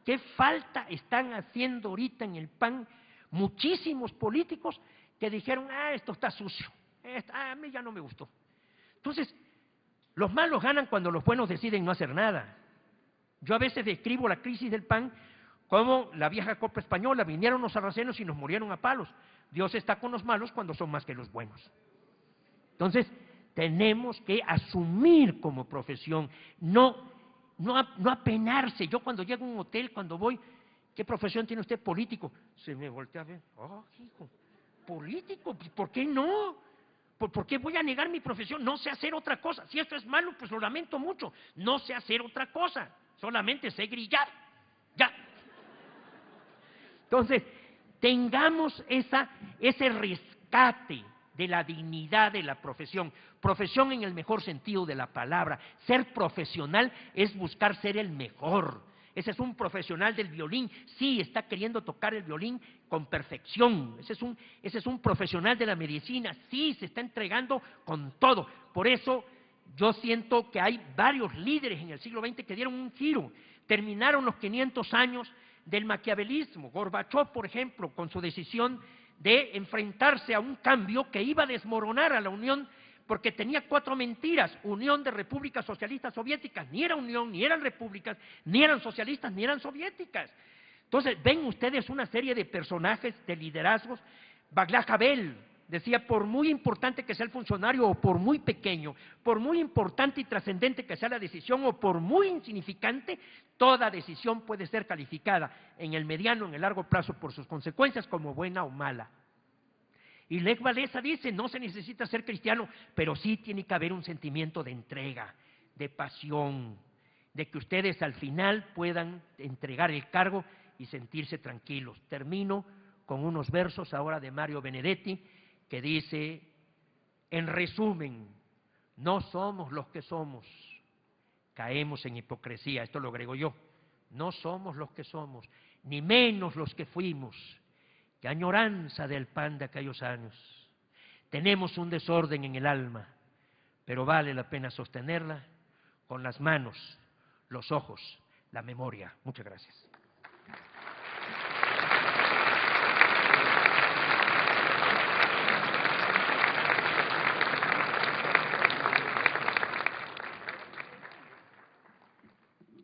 ¿Qué falta están haciendo ahorita en el PAN muchísimos políticos que dijeron, esto está sucio, a mí ya no me gustó? Entonces, los malos ganan cuando los buenos deciden no hacer nada. Yo a veces describo la crisis del PAN como la vieja copa española, vinieron los sarracenos y nos murieron a palos. Dios está con los malos cuando son más que los buenos. Entonces, tenemos que asumir como profesión, no apenarse. Yo cuando llego a un hotel, cuando voy, ¿qué profesión tiene usted? Político. Se me voltea a ver, hijo, político, ¿por qué no? ¿Por qué voy a negar mi profesión? No sé hacer otra cosa. Si esto es malo, pues lo lamento mucho. No sé hacer otra cosa, solamente sé grillar. Ya. Entonces, tengamos ese rescate de la dignidad de la profesión. Profesión en el mejor sentido de la palabra. Ser profesional es buscar ser el mejor. Ese es un profesional del violín, sí, está queriendo tocar el violín con perfección. Ese es un profesional de la medicina, sí, se está entregando con todo. Por eso yo siento que hay varios líderes en el siglo XX que dieron un giro. Terminaron los 500 años del maquiavelismo. Gorbachov, por ejemplo, con su decisión de enfrentarse a un cambio que iba a desmoronar a la Unión, porque tenía 4 mentiras: Unión de Repúblicas Socialistas Soviéticas, ni era unión, ni eran repúblicas, ni eran socialistas, ni eran soviéticas. Entonces, ven ustedes una serie de personajes, de liderazgos. Václav Havel decía, por muy importante que sea el funcionario o por muy pequeño, por muy importante y trascendente que sea la decisión o por muy insignificante, toda decisión puede ser calificada en el mediano, en el largo plazo por sus consecuencias como buena o mala. Y Lech Walesa dice, no se necesita ser cristiano, pero sí tiene que haber un sentimiento de entrega, de pasión, de que ustedes al final puedan entregar el cargo y sentirse tranquilos. Termino con unos versos ahora de Mario Benedetti que dice, en resumen, no somos los que somos, caemos en hipocresía, esto lo agrego yo, no somos los que somos, ni menos los que fuimos. Qué añoranza del PAN de aquellos años. Tenemos un desorden en el alma, pero vale la pena sostenerla con las manos, los ojos, la memoria. Muchas gracias.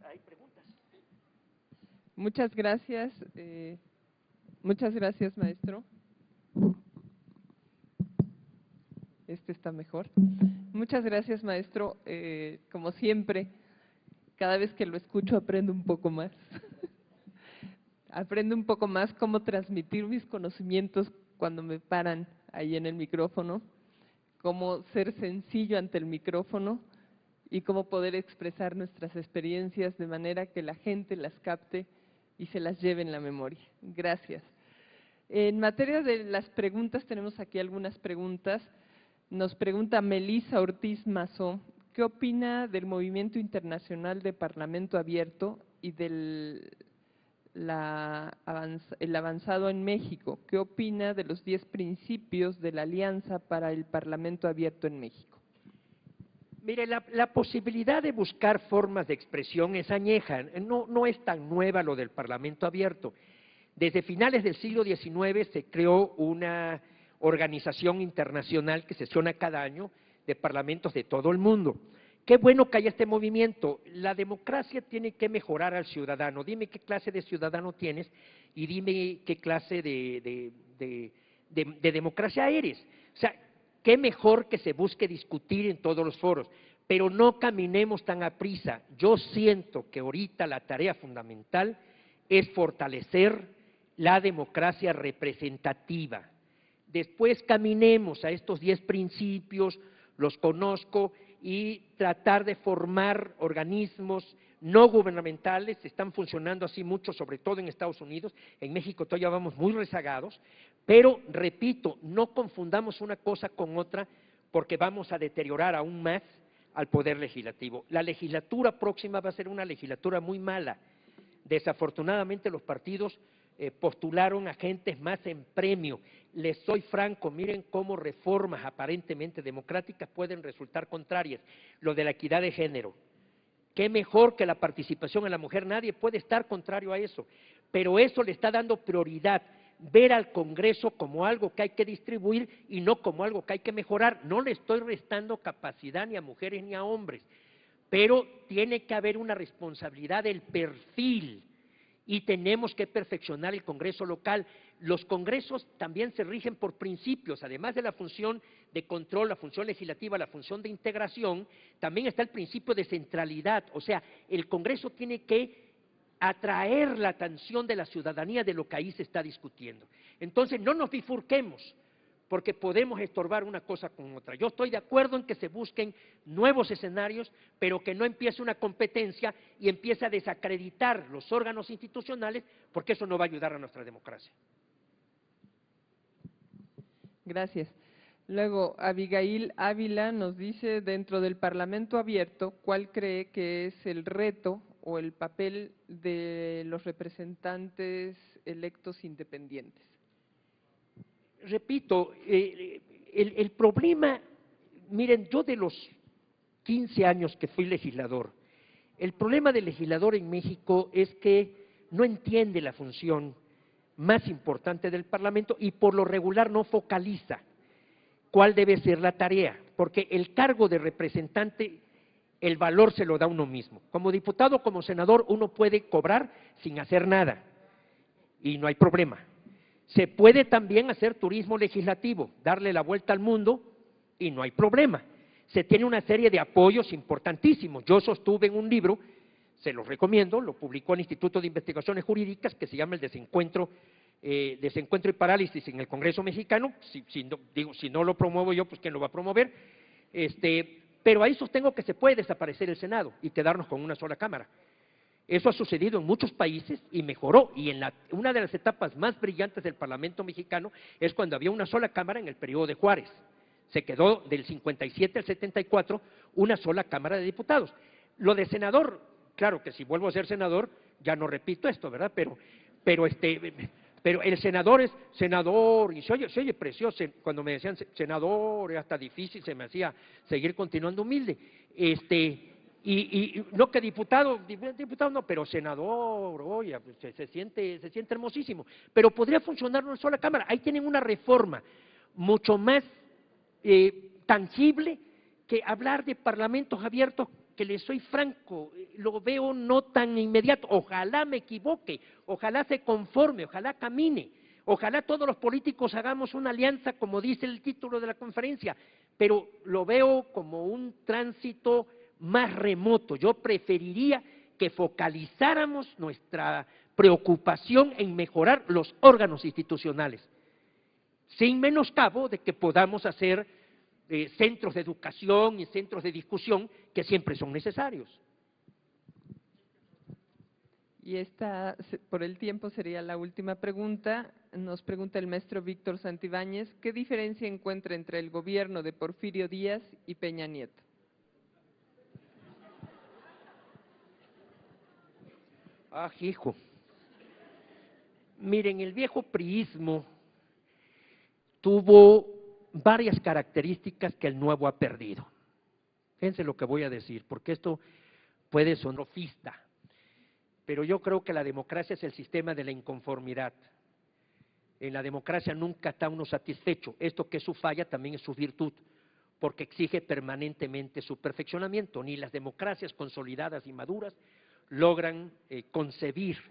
¿Hay preguntas? Muchas gracias. Muchas gracias, maestro. Este está mejor. Muchas gracias, maestro. Como siempre, cada vez que lo escucho aprendo un poco más. Aprendo un poco más cómo transmitir mis conocimientos cuando me paran ahí en el micrófono, cómo ser sencillo ante el micrófono y cómo poder expresar nuestras experiencias de manera que la gente las capte y se las lleve en la memoria. Gracias. En materia de las preguntas, tenemos aquí algunas preguntas. Nos pregunta Melisa Ortiz Mazó, ¿qué opina del movimiento internacional de Parlamento Abierto y del el avanzado en México? ¿Qué opina de los 10 principios de la Alianza para el Parlamento Abierto en México? Mire, la posibilidad de buscar formas de expresión es añeja, no es tan nueva lo del Parlamento Abierto. Desde finales del siglo XIX se creó una organización internacional que sesiona cada año de parlamentos de todo el mundo. Qué bueno que haya este movimiento. La democracia tiene que mejorar al ciudadano. Dime qué clase de ciudadano tienes y dime qué clase de democracia eres. O sea, qué mejor que se busque discutir en todos los foros, pero no caminemos tan aprisa. Yo siento que ahorita la tarea fundamental es fortalecer la democracia representativa. Después caminemos a estos 10 principios, los conozco, y tratar de formar organismos no gubernamentales. Están funcionando así mucho, sobre todo en Estados Unidos. En México todavía vamos muy rezagados, pero repito, no confundamos una cosa con otra porque vamos a deteriorar aún más al Poder Legislativo. La legislatura próxima va a ser una legislatura muy mala. Desafortunadamente los partidos postularon agentes más en premio. Les soy franco, miren cómo reformas aparentemente democráticas pueden resultar contrarias. Lo de la equidad de género. Qué mejor que la participación de la mujer, nadie puede estar contrario a eso, pero eso le está dando prioridad, ver al Congreso como algo que hay que distribuir y no como algo que hay que mejorar. No le estoy restando capacidad ni a mujeres ni a hombres, pero tiene que haber una responsabilidad del perfil y tenemos que perfeccionar el Congreso local. Los congresos también se rigen por principios, además de la función de control, la función legislativa, la función de integración, también está el principio de centralidad, o sea, el Congreso tiene que atraer la atención de la ciudadanía de lo que ahí se está discutiendo. Entonces, no nos bifurquemos, porque podemos estorbar una cosa con otra. Yo estoy de acuerdo en que se busquen nuevos escenarios, pero que no empiece una competencia y empiece a desacreditar los órganos institucionales, porque eso no va a ayudar a nuestra democracia. Gracias. Luego, Abigail Ávila nos dice, dentro del Parlamento Abierto, ¿cuál cree que es el reto o el papel de los representantes electos independientes? Repito, el problema, miren, yo de los 15 años que fui legislador, el problema del legislador en México es que no entiende la función más importante del Parlamento y por lo regular no focaliza cuál debe ser la tarea, porque el cargo de representante, el valor se lo da uno mismo. Como diputado, como senador, uno puede cobrar sin hacer nada y no hay problema. Se puede también hacer turismo legislativo, darle la vuelta al mundo y no hay problema. Se tiene una serie de apoyos importantísimos. Yo sostuve en un libro, se los recomiendo, lo publicó el Instituto de Investigaciones Jurídicas, que se llama El Desencuentro y Parálisis en el Congreso Mexicano. Si no lo promuevo yo, pues ¿quién lo va a promover? Pero ahí sostengo que se puede desaparecer el Senado y quedarnos con una sola Cámara. Eso ha sucedido en muchos países y mejoró, y una de las etapas más brillantes del Parlamento mexicano es cuando había una sola Cámara en el periodo de Juárez. Se quedó del 57 al 74 una sola Cámara de Diputados. Lo de senador, claro que si vuelvo a ser senador, ya no repito esto, ¿verdad? Pero el senador es senador, y se oye precioso. Cuando me decían senador, era hasta difícil, se me hacía seguir continuando humilde. Y no que diputado no, pero senador, oye, pues se siente hermosísimo. Pero podría funcionar una sola Cámara. Ahí tienen una reforma mucho más tangible que hablar de parlamentos abiertos, que les soy franco, lo veo no tan inmediato. Ojalá me equivoque, ojalá se conforme, ojalá camine, ojalá todos los políticos hagamos una alianza, como dice el título de la conferencia, pero lo veo como un tránsito más remoto. Yo preferiría que focalizáramos nuestra preocupación en mejorar los órganos institucionales, sin menoscabo de que podamos hacer centros de educación y centros de discusión que siempre son necesarios. Y esta, por el tiempo, sería la última pregunta. Nos pregunta el maestro Víctor Santibáñez, ¿qué diferencia encuentra entre el gobierno de Porfirio Díaz y Peña Nieto? Ah, hijo. Miren, el viejo priismo tuvo varias características que el nuevo ha perdido. Fíjense lo que voy a decir, porque esto puede sonar sofista, pero yo creo que la democracia es el sistema de la inconformidad. En la democracia nunca está uno satisfecho. Esto que es su falla también es su virtud, porque exige permanentemente su perfeccionamiento. Ni las democracias consolidadas y maduras logran concebir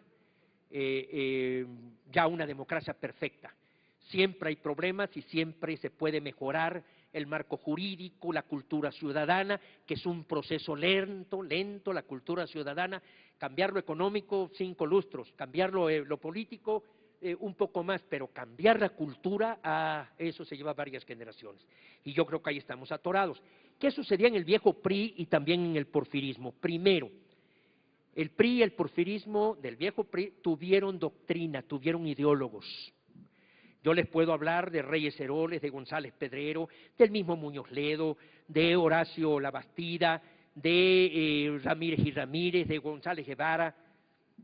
ya una democracia perfecta. Siempre hay problemas y siempre se puede mejorar el marco jurídico, la cultura ciudadana, que es un proceso lento, la cultura ciudadana, cambiar lo económico 5 lustros, cambiar lo político un poco más, pero cambiar la cultura, a eso se lleva varias generaciones. Y yo creo que ahí estamos atorados. ¿Qué sucedía en el viejo PRI y también en el porfirismo? Primero, el PRI y el porfirismo del viejo PRI tuvieron doctrina, tuvieron ideólogos. Yo les puedo hablar de Reyes Heroles, de González Pedrero, del mismo Muñoz Ledo, de Horacio Labastida, de Ramírez y Ramírez, de González Guevara.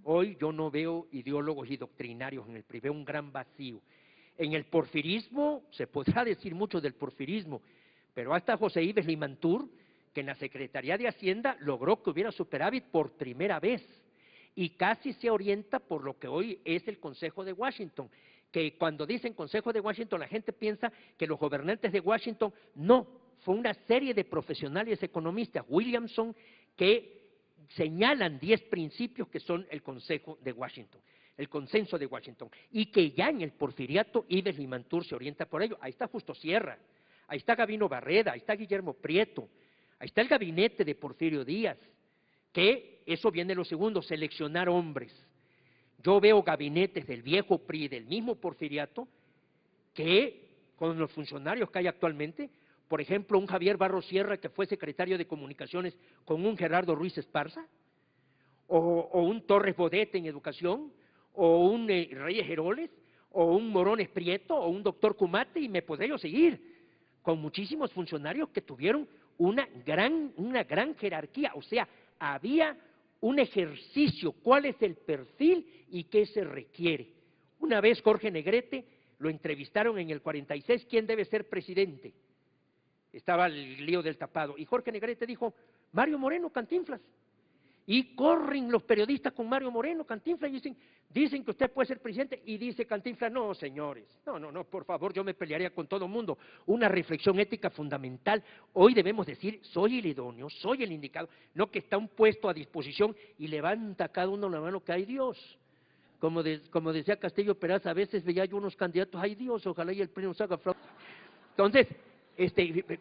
Hoy yo no veo ideólogos y doctrinarios en el PRI, veo un gran vacío. En el porfirismo, se podrá decir mucho del porfirismo, pero hasta José Ives Limantur, que en la Secretaría de Hacienda logró que hubiera superávit por primera vez y casi se orienta por lo que hoy es el Consejo de Washington, que cuando dicen Consejo de Washington la gente piensa que los gobernantes de Washington, no, fue una serie de profesionales economistas, Williamson, que señalan 10 principios que son el Consejo de Washington, el consenso de Washington, y que ya en el porfiriato Ives Limantur se orienta por ello. Ahí está Justo Sierra, ahí está Gabino Barreda, ahí está Guillermo Prieto, ahí está el gabinete de Porfirio Díaz, que eso viene lo segundo, seleccionar hombres. Yo veo gabinetes del viejo PRI, del mismo porfiriato, que con los funcionarios que hay actualmente, por ejemplo, un Javier Barros Sierra que fue secretario de Comunicaciones con un Gerardo Ruiz Esparza, o un Torres Bodet en Educación, o un Reyes Heroles, o un Morones Prieto, o un doctor Cumate, y me podría yo seguir, con muchísimos funcionarios que tuvieron una gran jerarquía, o sea, había un ejercicio, cuál es el perfil y qué se requiere. Una vez Jorge Negrete lo entrevistaron en el 46, ¿quién debe ser presidente? Estaba el lío del tapado, y Jorge Negrete dijo, Mario Moreno, Cantinflas. Y corren los periodistas con Mario Moreno, Cantinflas, y dicen que usted puede ser presidente, y dice Cantinflas, no, señores, no, por favor, yo me pelearía con todo el mundo. Una reflexión ética fundamental. Hoy debemos decir, soy el idóneo, soy el indicado, no que está un puesto a disposición y levanta cada uno la mano que hay Dios. Como decía Castillo Peraza, a veces veía yo unos candidatos, ay Dios, ojalá y el PRI nos haga fraude. Entonces,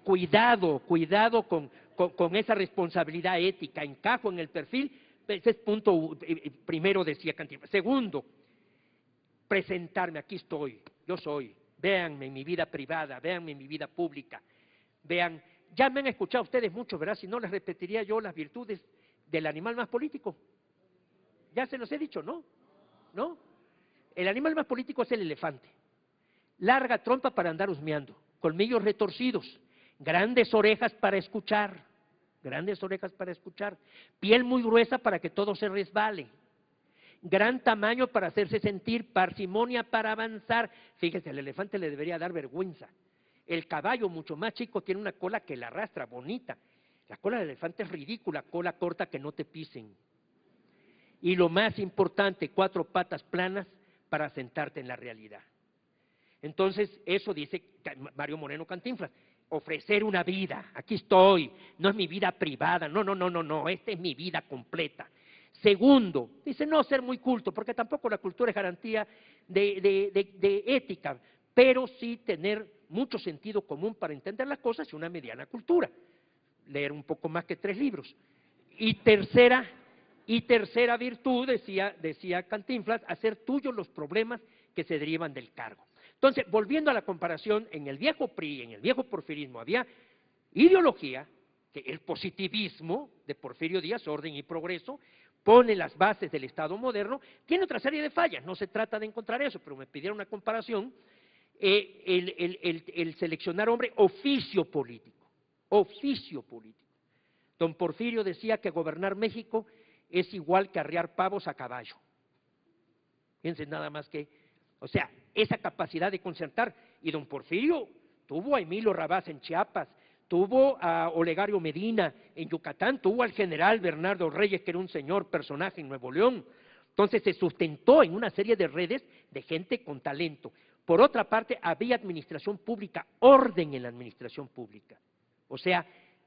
cuidado con esa responsabilidad ética, encajo en el perfil, ese es punto primero, decía Cantinflas. Segundo, presentarme, aquí estoy, yo soy, véanme en mi vida privada, véanme en mi vida pública, vean, ya me han escuchado ustedes mucho, ¿verdad? Si no les repetiría yo las virtudes del animal más político. Ya se los he dicho, ¿no? ¿No? El animal más político es el elefante. Larga trompa para andar husmeando, colmillos retorcidos, grandes orejas para escuchar, piel muy gruesa para que todo se resbale, gran tamaño para hacerse sentir, parsimonia para avanzar. Fíjese, al elefante le debería dar vergüenza. El caballo, mucho más chico, tiene una cola que la arrastra, bonita. La cola del elefante es ridícula, cola corta que no te pisen. Y lo más importante, 4 patas planas para sentarte en la realidad. Entonces, eso dice Mario Moreno Cantinflas, ofrecer una vida, aquí estoy, no es mi vida privada, no, esta es mi vida completa. Segundo, dice no ser muy culto, porque tampoco la cultura es garantía de ética, pero sí tener mucho sentido común para entender las cosas y una mediana cultura, leer un poco más que 3 libros. Y tercera virtud, decía Cantinflas, hacer tuyos los problemas que se derivan del cargo. Entonces, volviendo a la comparación, en el viejo PRI, en el viejo porfirismo, había ideología, que el positivismo de Porfirio Díaz, orden y progreso, pone las bases del Estado moderno, tiene otra serie de fallas, no se trata de encontrar eso, pero me pidieron una comparación, el seleccionar hombre, oficio político. Don Porfirio decía que gobernar México es igual que arriar pavos a caballo. Fíjense nada más que, o sea, esa capacidad de concertar. Y don Porfirio tuvo a Emilio Rabás en Chiapas, tuvo a Olegario Medina en Yucatán, tuvo al general Bernardo Reyes, que era un señor personaje en Nuevo León. Entonces se sustentó en una serie de redes de gente con talento. Por otra parte, había administración pública, orden en la administración pública. O sea,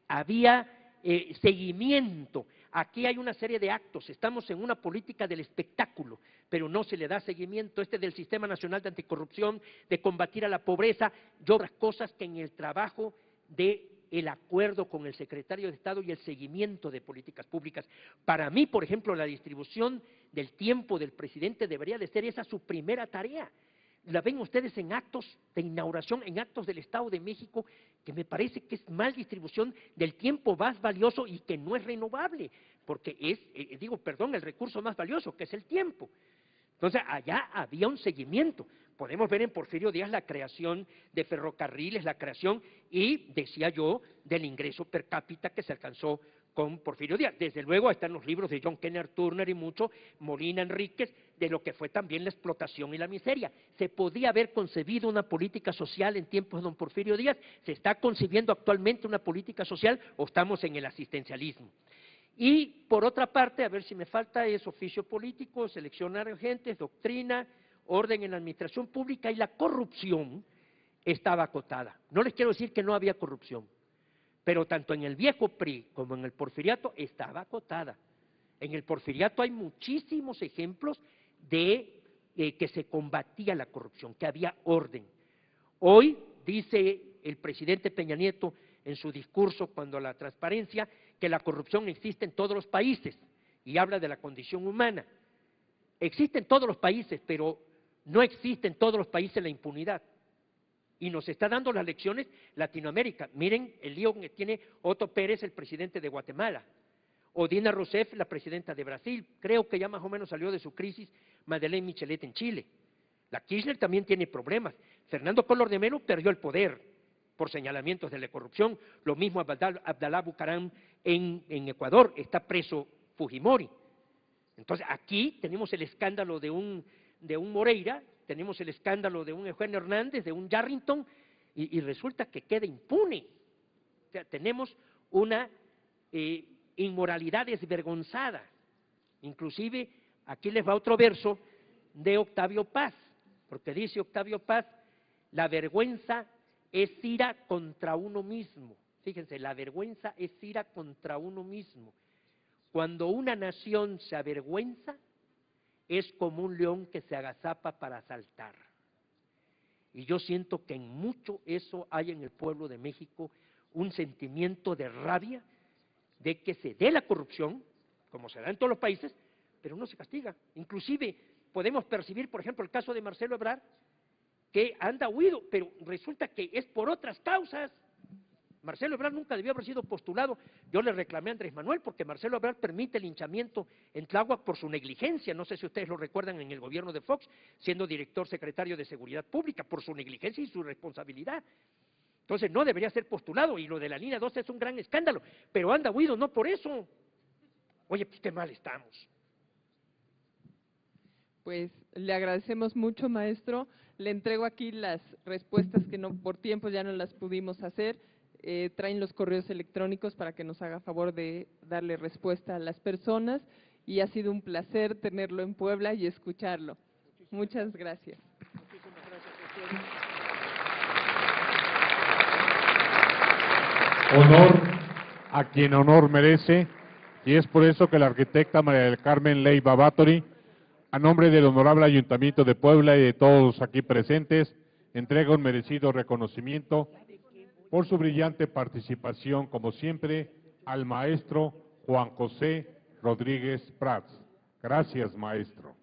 había seguimiento. Aquí hay una serie de actos, estamos en una política del espectáculo, pero no se le da seguimiento. Del Sistema Nacional de Anticorrupción, de combatir a la pobreza y otras cosas que en el trabajo del acuerdo con el secretario de Estado y el seguimiento de políticas públicas. Para mí, por ejemplo, la distribución del tiempo del presidente debería de ser esa su primera tarea. La ven ustedes en actos de inauguración, en actos del Estado de México, que me parece que es mal distribución del tiempo más valioso y que no es renovable, porque es, el recurso más valioso, que es el tiempo. Entonces, allá había un seguimiento. Podemos ver en Porfirio Díaz la creación de ferrocarriles, la creación, y decía yo, del ingreso per cápita que se alcanzó con Porfirio Díaz. Desde luego están los libros de John Kenneth Turner y mucho, Molina Enríquez, de lo que fue también la explotación y la miseria. ¿Se podía haber concebido una política social en tiempos de don Porfirio Díaz? ¿Se está concibiendo actualmente una política social o estamos en el asistencialismo? Y por otra parte, a ver si me falta, es oficio político, seleccionar agentes, doctrina, orden en la administración pública, y la corrupción estaba acotada. No les quiero decir que no había corrupción, pero tanto en el viejo PRI como en el porfiriato estaba acotada. En el porfiriato hay muchísimos ejemplos de que se combatía la corrupción, que había orden. Hoy dice el presidente Peña Nieto en su discurso cuando la transparencia, que la corrupción existe en todos los países y habla de la condición humana. Existe en todos los países, pero no existe en todos los países la impunidad. Y nos está dando las lecciones Latinoamérica. Miren el lío que tiene Otto Pérez, el presidente de Guatemala, o Dina Rousseff, la presidenta de Brasil. Creo que ya más o menos salió de su crisis Madeleine Michelet en Chile. La Kirchner también tiene problemas. Fernando Collor de Mello perdió el poder por señalamientos de la corrupción. Lo mismo Abdalá Bucaram en Ecuador, está preso Fujimori. Entonces aquí tenemos el escándalo de un Moreira, tenemos el escándalo de un Eugenio Hernández, de un Yarrington, y resulta que queda impune. O sea, tenemos una inmoralidad desvergonzada. Inclusive, aquí les va otro verso de Octavio Paz, porque dice Octavio Paz, la vergüenza es ira contra uno mismo. Fíjense, la vergüenza es ira contra uno mismo. Cuando una nación se avergüenza, es como un león que se agazapa para saltar. Y yo siento que en mucho eso hay en el pueblo de México, un sentimiento de rabia de que se dé la corrupción, como se da en todos los países, pero no se castiga. Inclusive podemos percibir, por ejemplo, el caso de Marcelo Ebrard, que anda huido, pero resulta que es por otras causas. Marcelo Ebrard nunca debió haber sido postulado. Yo le reclamé a Andrés Manuel porque Marcelo Ebrard permite el linchamiento en Tláhuac por su negligencia. No sé si ustedes lo recuerdan en el gobierno de Fox, siendo director secretario de Seguridad Pública, por su negligencia y su responsabilidad. Entonces no debería ser postulado, y lo de la línea 12 es un gran escándalo, pero anda huido no por eso. Oye, pues qué mal estamos. Pues le agradecemos mucho, maestro. Le entrego aquí las respuestas que no por tiempo ya no las pudimos hacer. Traen los correos electrónicos para que nos haga favor de darle respuesta a las personas, y ha sido un placer tenerlo en Puebla y escucharlo. Muchas gracias. Muchísimas gracias a ustedes. Honor a quien honor merece, y es por eso que la arquitecta María del Carmen Leiva Báthory, a nombre del Honorable Ayuntamiento de Puebla y de todos los aquí presentes, entrega un merecido reconocimiento por su brillante participación, como siempre, al maestro Juan José Rodríguez Prats. Gracias, maestro.